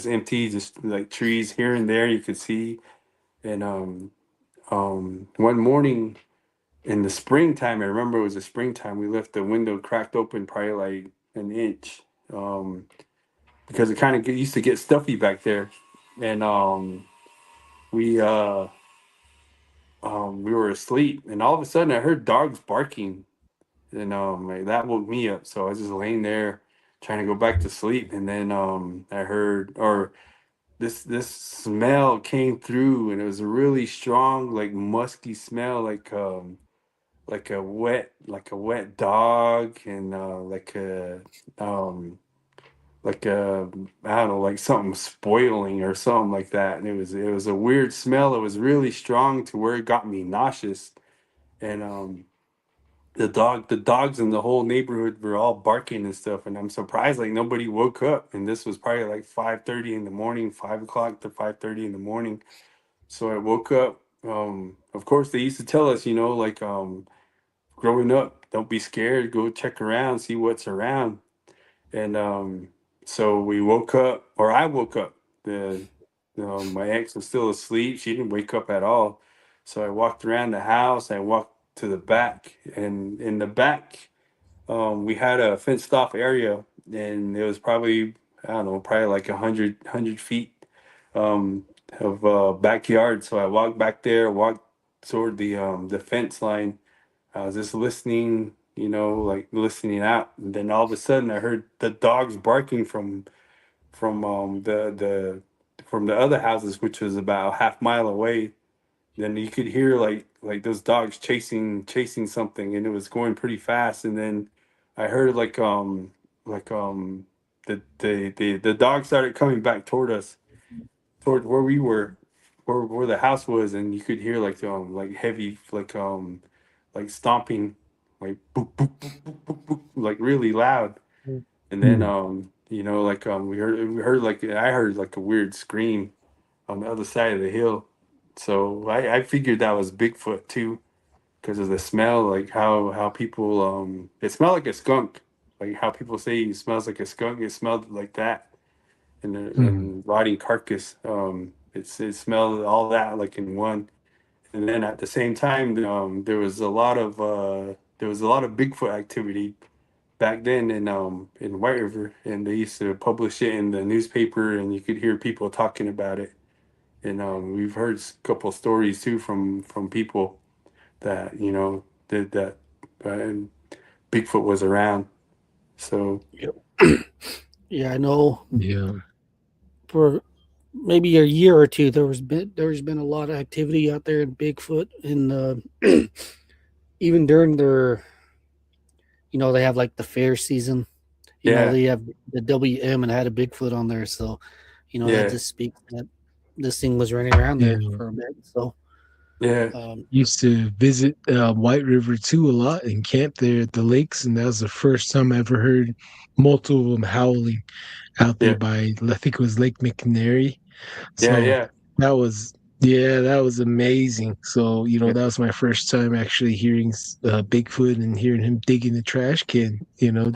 empty, just like trees here and there you could see. And one morning in the springtime, I remember it was the springtime, we left the window cracked open probably like an inch, um, because it kind of used to get stuffy back there. And we uh we were asleep, and all of a sudden I heard dogs barking. And like, that woke me up. So I was just laying there trying to go back to sleep, and then I heard, or this smell came through, and it was a really strong, like musky smell, like a wet dog, and um like a I don't know, like something spoiling or something like that. And it was a weird smell. It was really strong to where it got me nauseous. And the dogs in the whole neighborhood were all barking and stuff, and I'm surprised like nobody woke up. And this was probably like 5:30 in the morning, 5 o'clock to 5:30 in the morning. So I woke up. Of course, they used to tell us, like, growing up, don't be scared, go check around, see what's around. And so we woke up, or I woke up. the my ex was still asleep. She didn't wake up at all. So I walked around the house. I walked to the back, and in the back, we had a fenced off area, and it was probably, I don't know, probably like 100 feet um, of backyard. So I walked back there, walked toward the fence line. I was just listening, like listening out, and then all of a sudden I heard the dogs barking from the other houses, which was about a half mile away. Then you could hear like those dogs chasing something, and it was going pretty fast. And then I heard like the dog started coming back toward us, toward where we were, where the house was, and you could hear like heavy like stomping, like boop boop boop boop boop, boop like really loud. And then we heard like I heard like a weird scream on the other side of the hill. So I figured that was Bigfoot too, because of the smell, like how people it smelled like a skunk, like how people say it smells like a skunk. It smelled like that, and rotting carcass. It smelled all that like in one. And then at the same time, there was a lot of Bigfoot activity back then in White River, and they used to publish it in the newspaper, and you could hear people talking about it. And we've heard a couple stories too from people that did that, and Bigfoot was around. So Yeah, I know. Yeah. For maybe a year or two, there's been a lot of activity out there in Bigfoot, and even during their, they have like the fair season. yeah, They have the WM and had a Bigfoot on there, so that yeah, just speaks that this thing was running around there Yeah. for a bit. So yeah, Used to visit White River too a lot and camp there at the lakes, and that was the first time I ever heard multiple of them howling out there yeah, by, I think it was Lake McNary. yeah, So yeah, that was, yeah, that was amazing. So, yeah, that was my first time actually hearing Bigfoot and hearing him digging the trash can,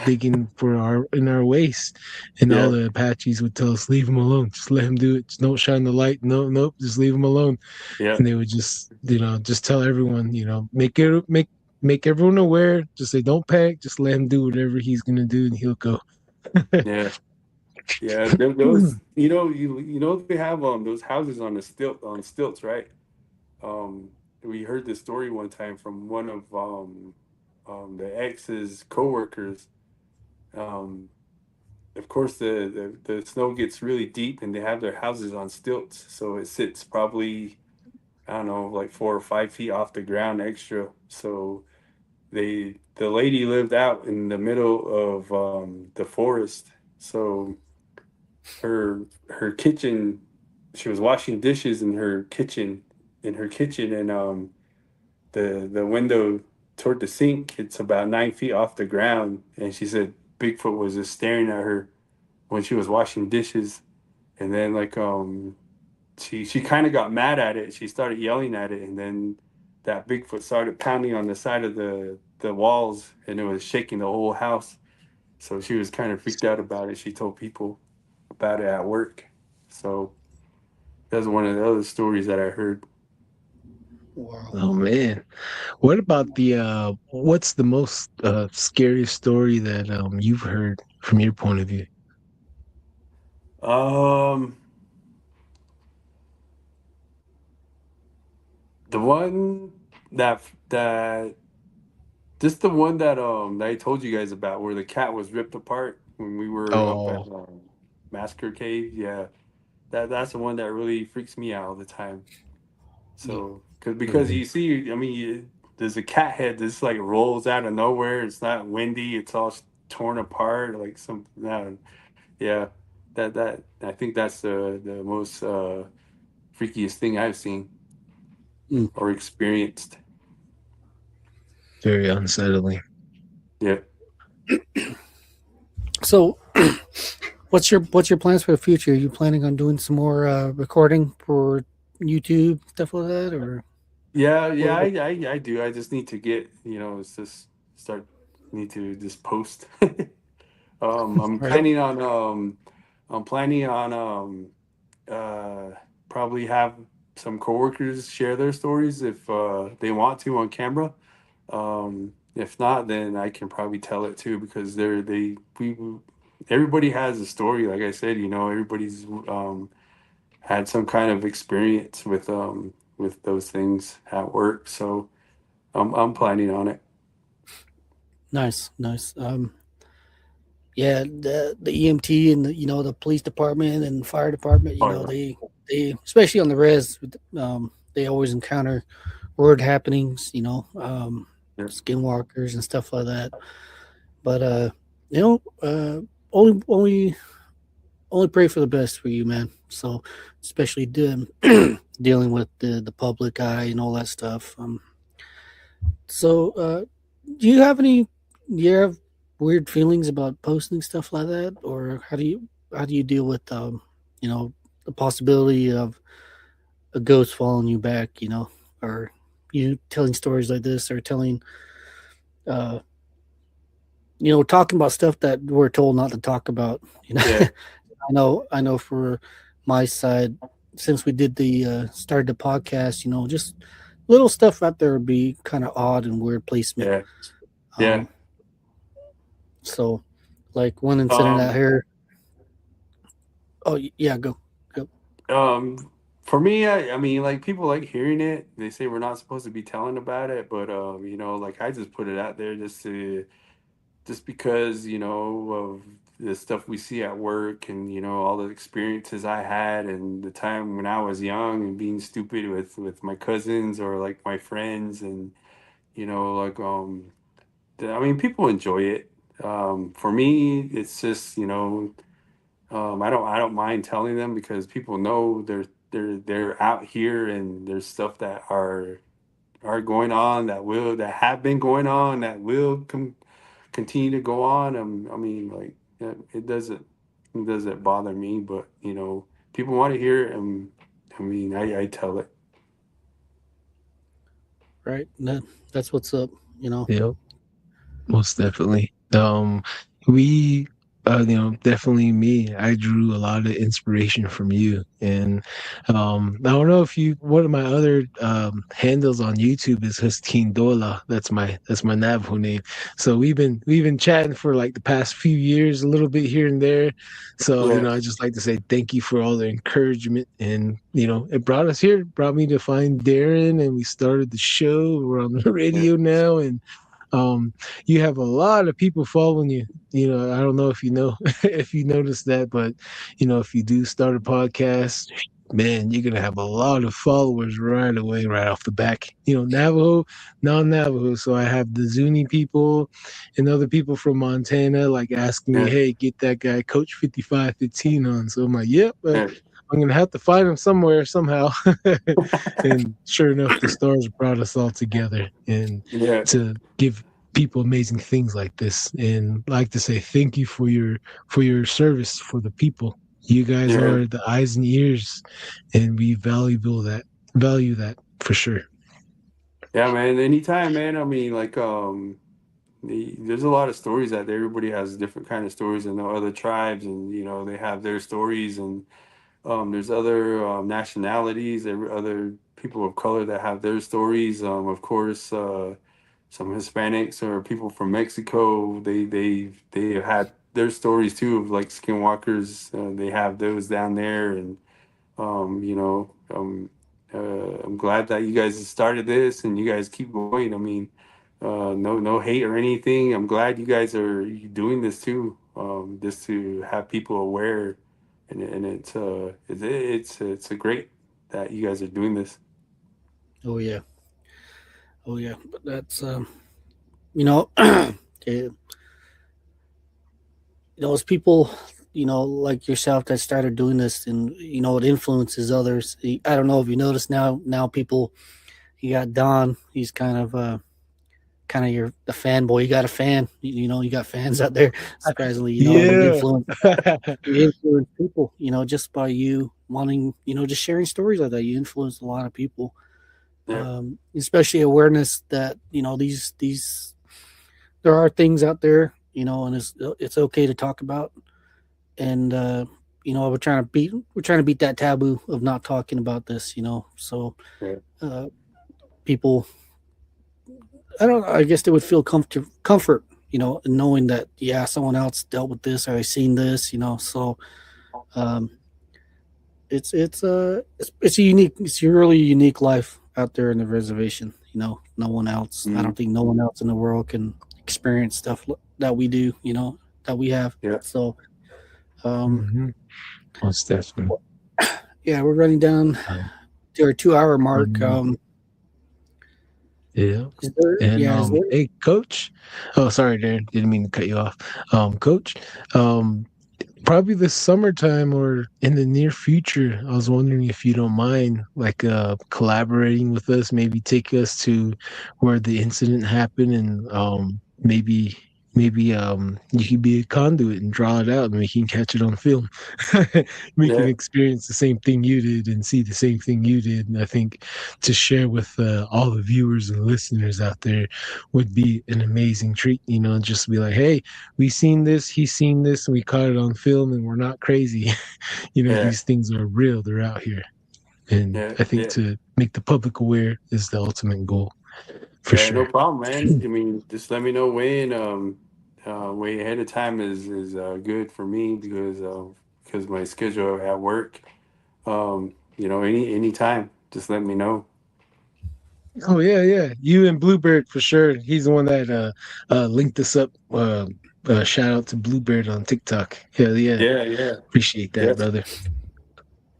digging for in our waste. And all yeah, the Apaches would tell us, leave him alone. Just let him do it. Just don't shine the light. No, nope. Just leave him alone. yeah, And they would just, just tell everyone, make everyone aware. Just say, don't panic. Just let him do whatever he's going to do and he'll go. yeah. Yeah, those they have those houses on the stilts, right? We heard this story one time from one of the ex's coworkers. Um, of course, the snow gets really deep, and they have their houses on stilts, so it sits probably, I don't know, like 4 or 5 feet off the ground extra. So the lady lived out in the middle of the forest, so her kitchen, she was washing dishes in her kitchen, and the window toward the sink, it's about 9 feet off the ground, and she said Bigfoot was just staring at her when she was washing dishes. And then she kind of got mad at it. She started yelling at it, and then that Bigfoot started pounding on the side of the walls, and it was shaking the whole house. So she was kind of freaked out about it. She told people about it at work. So that's one of the other stories that I heard. wow. Oh man. What about what's the most scariest story that you've heard from your point of view? Um, the one that just the one that I told you guys about, where the cat was ripped apart when we were up at Oh, Massacre Cave. Yeah, that's the one that really freaks me out all the time. Yeah. So, because you see, I mean, there's a cat head that's like rolls out of nowhere. It's not windy. It's all torn apart, like some. Yeah, that I think that's the most freakiest thing I've seen Mm. or experienced. very unsettling. Yeah. So, what's your plans for the future? Are you planning on doing some more recording for YouTube, stuff like that, or? Yeah, yeah, I do. I just need to get, it's just start need to just post. I'm Right. planning on probably have some coworkers share their stories if they want to on camera. If not, then I can probably tell it too, because everybody has a story. Like I said, everybody's had some kind of experience with those things at work. So I'm planning on it. Nice, nice. yeah, the EMT and the police department and fire department, they especially on the res, they always encounter word happenings, Yeah. skinwalkers and stuff like that. But you know, uh, only pray for the best for you, man. So especially dealing with the public eye and all that stuff. So do you have any? Do you have weird feelings about posting stuff like that, or how do you deal with you know the possibility of a ghost following you back, or you telling stories like this, or telling uh talking about stuff that we're told not to talk about. Yeah. I know for my side, since we did the started the podcast, just little stuff out there would be kind of odd and weird placement. Yeah. Yeah. Um, so, like one incident out Um, here. Oh yeah, go. um, for me, I mean, like people like hearing it. They say we're not supposed to be telling about it, but like I just put it out there just because of the stuff we see at work and all the experiences I had and the time when I was young and being stupid with my cousins or like my friends and like I mean people enjoy it. For me it's just I don't mind telling them because people know they're out here and there's stuff that are going on that have been going on that will continue to go on. I mean, like it doesn't bother me, but people want to hear it, and I mean, I tell it. Right, that's what's up. Yep, most definitely. We, definitely me. I drew a lot of inspiration from you, and I don't know if you. One of my other handles on YouTube is Hustin Dola. That's my Navajo name. So we've been chatting for like the past few years, a little bit here and there. So Yeah, I just like to say thank you for all the encouragement, and it brought us here, brought me to find Darren, and we started the show. We're on the yeah, radio now, and you have a lot of people following you. I don't know if if you noticed that, but if you do start a podcast, man, you're gonna have a lot of followers right away, right off the back. Navajo, non-Navajo. So I have the Zuni people and other people from Montana like asking me, yeah, "Hey, get that guy Coach 5515 on." So I'm like, "Yep." yeah, I'm gonna have to find him somewhere somehow. And sure enough, the stars brought us all together and yeah, to give people amazing things like this. And like to say thank you for your service for the people. You guys yeah, are the eyes and ears, and we value that for sure. yeah, man. Anytime, man. I mean, like, there's a lot of stories that everybody has different kind of stories, and the other tribes, and they have their stories, and there's other nationalities, other people of color that have their stories. Of course, some Hispanics or people from Mexico, they have had their stories too of like skinwalkers. They have those down there, and um, you know, um, I'm glad that you guys started this and you guys keep going. I mean, no hate or anything. I'm glad you guys are doing this too, just to have people aware, and it's a great that you guys are doing this. Oh yeah, oh yeah. But that's it, those people, like yourself that started doing this, and it influences others. I don't know if you notice now people. You got Don. He's kind of the fanboy. You got a fan. You got fans out there. Surprisingly, and Yeah. you influence people. Just by you wanting, just sharing stories like that, you influence a lot of people. Yeah, Especially awareness that these there are things out there, and it's okay to talk about. And we're trying to beat that taboo of not talking about this. So yeah, uh, people, I don't. I guess they would feel comfort, in knowing that someone else dealt with this or I seen this, So um, it's a really unique life out there in the reservation. No one else. I mm, don't think no one else in the world can experience stuff that we do. that we have. Yeah. So, Most definitely. yeah, we're running down Um, to our 2 hour mark. Yeah. Is there? And Yeah, is there? hey, Coach. Oh, sorry, Darren. Didn't mean to cut you off. Coach. Um, Probably this summertime or in the near future, I was wondering if you don't mind, like, collaborating with us, maybe take us to where the incident happened, and maybe you could be a conduit and draw it out, and we can catch it on film. We can Yeah. experience the same thing you did and see the same thing you did. And I think to share with all the viewers and listeners out there would be an amazing treat. Just to be like, hey, we seen this, he's seen this, and we caught it on film, and we're not crazy. Yeah. These things are real, they're out here. And Yeah. I think Yeah. to make the public aware is the ultimate goal, for Yeah, no sure. problem, man. I mean, just let me know when. Way ahead of time is good for me because my schedule at work. Any time, just let me know. Oh yeah, yeah. You and Bluebird for sure. He's the one that linked us up. Shout out to Bluebird on TikTok. Hell yeah. Yeah, yeah, Appreciate yeah, that, brother.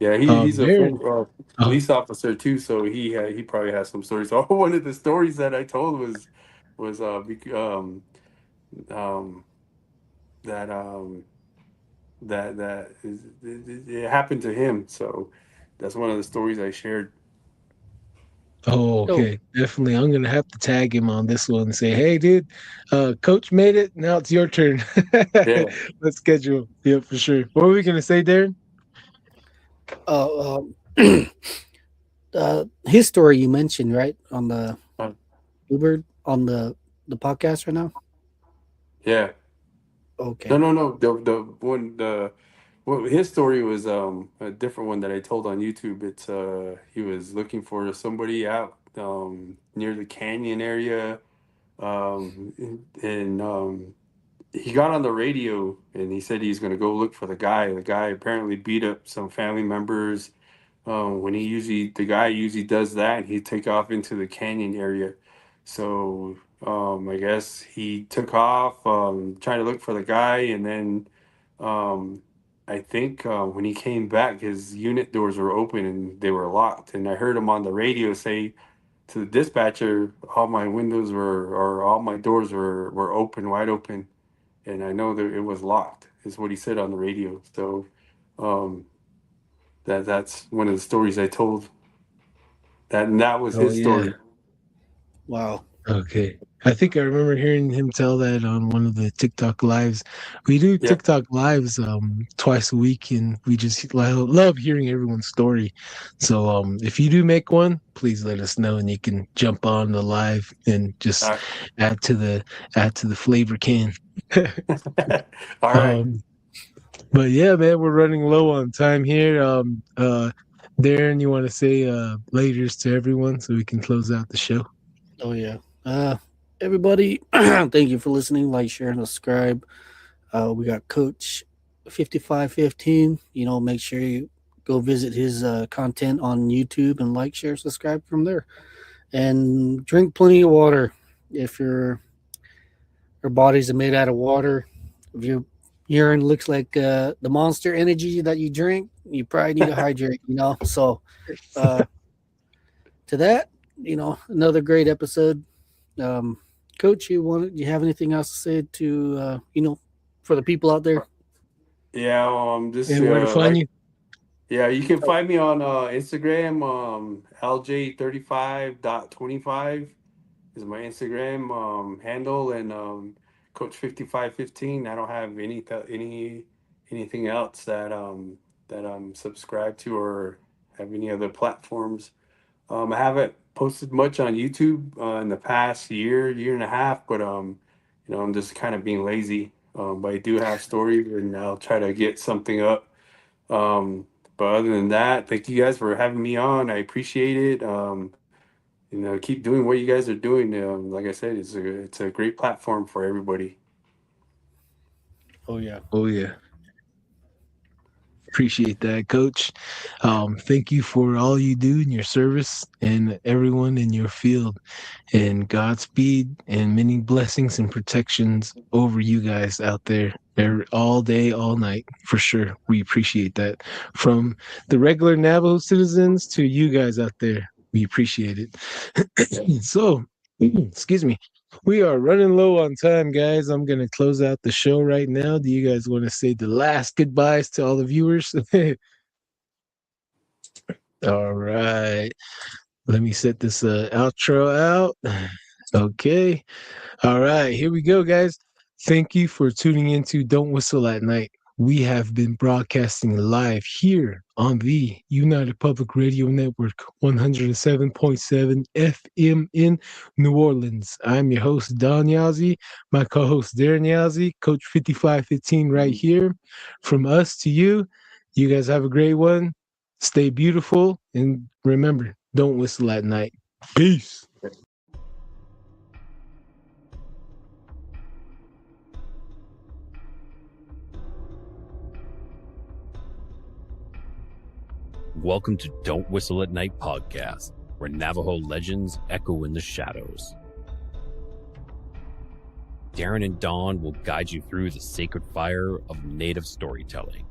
yeah. He's a Darren. full Oh, police officer too, so he probably has some stories. So one of the stories that I told was um that that it happened to him. So that's one of the stories I shared. Oh, okay. Definitely. I'm gonna have to tag him on this one and say, hey dude, coach made it. Now it's your turn. Yeah. Let's schedule. Yeah, for sure. What were we gonna say, Darren? uh, his story you mentioned right on the Uh, Bluebird on the podcast right now. yeah. Okay. No. His story was a different one that I told on YouTube. It's he was looking for somebody out near the canyon area, and he got on the radio and he said he's going to go look for the guy. The guy apparently beat up some family members. The guy usually does that, and he'd take off into the canyon area. So I guess he took off trying to look for the guy, and then um, I think when he came back, his unit doors were open and they were locked. And I heard him on the radio say to the dispatcher, all my windows or all my doors were open, wide open, and I know that it was locked. Is what he said on the radio. So um, that's one of the stories I told. That was Oh his yeah. story. Wow. Okay. I think I remember hearing him tell that on one of the TikTok lives. We do Yeah. TikTok lives twice a week, and we just love hearing everyone's story. So if you do make one, please let us know, and you can jump on the live and just Uh, add to the flavor can. all right. um but yeah, man, we're running low on time here. Darren, you want to say laters to everyone so we can close out the show? Oh yeah. Everybody, thank you for listening. Like, share, and subscribe. We got Coach 5515. Make sure you go visit his content on YouTube and like, share, subscribe from there. And drink plenty of water. If your bodies are made out of water, if your urine looks like the Monster Energy that you drink, you probably need to hydrate. So to that, another great episode. Coach, you have anything else to say to for the people out there? Yeah. Just And where to find you? Yeah, you can find me on Instagram. LJ35.25 is my Instagram handle, and Coach 5515. I don't have anything else that I'm subscribed to or have any other platforms. I haven't posted much on YouTube in the past year and a half, but I'm just kind of being lazy. But I do have stories, and I'll try to get something up. But other than that, thank you guys for having me on. I appreciate it. Keep doing what you guys are doing. Like I said, it's a great platform for everybody. Oh yeah. Oh yeah. Appreciate that, Coach. Thank you for all you do in your service and everyone in your field. And Godspeed and many blessings and protections over you guys out there. all day, all night, for sure. We appreciate that. From the regular Navajo citizens to you guys out there, we appreciate it. So, excuse me. We are running low on time, guys. I'm going to close out the show right now. Do you guys want to say the last goodbyes to all the viewers? All right. Let me set this outro out. Okay. All right. Here we go, guys. Thank you for tuning into Don't Whistle at Night. We have been broadcasting live here on the United Public Radio Network, 107.7 FM in New Orleans. I'm your host, Don Yazzie, my co-host, Darren Yazzie, Coach 5515 right here. From us to you, you guys have a great one. Stay beautiful, and remember, don't whistle at night. Peace. Welcome to Don't Whistle at Night podcast, where Navajo legends echo in the shadows. Darren and Dawn will guide you through the sacred fire of native storytelling,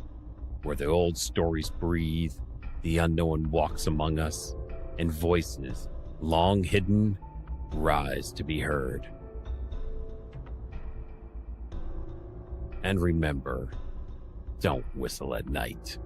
where the old stories breathe, the unknown walks among us, and voices, long hidden, rise to be heard. And remember, don't whistle at night.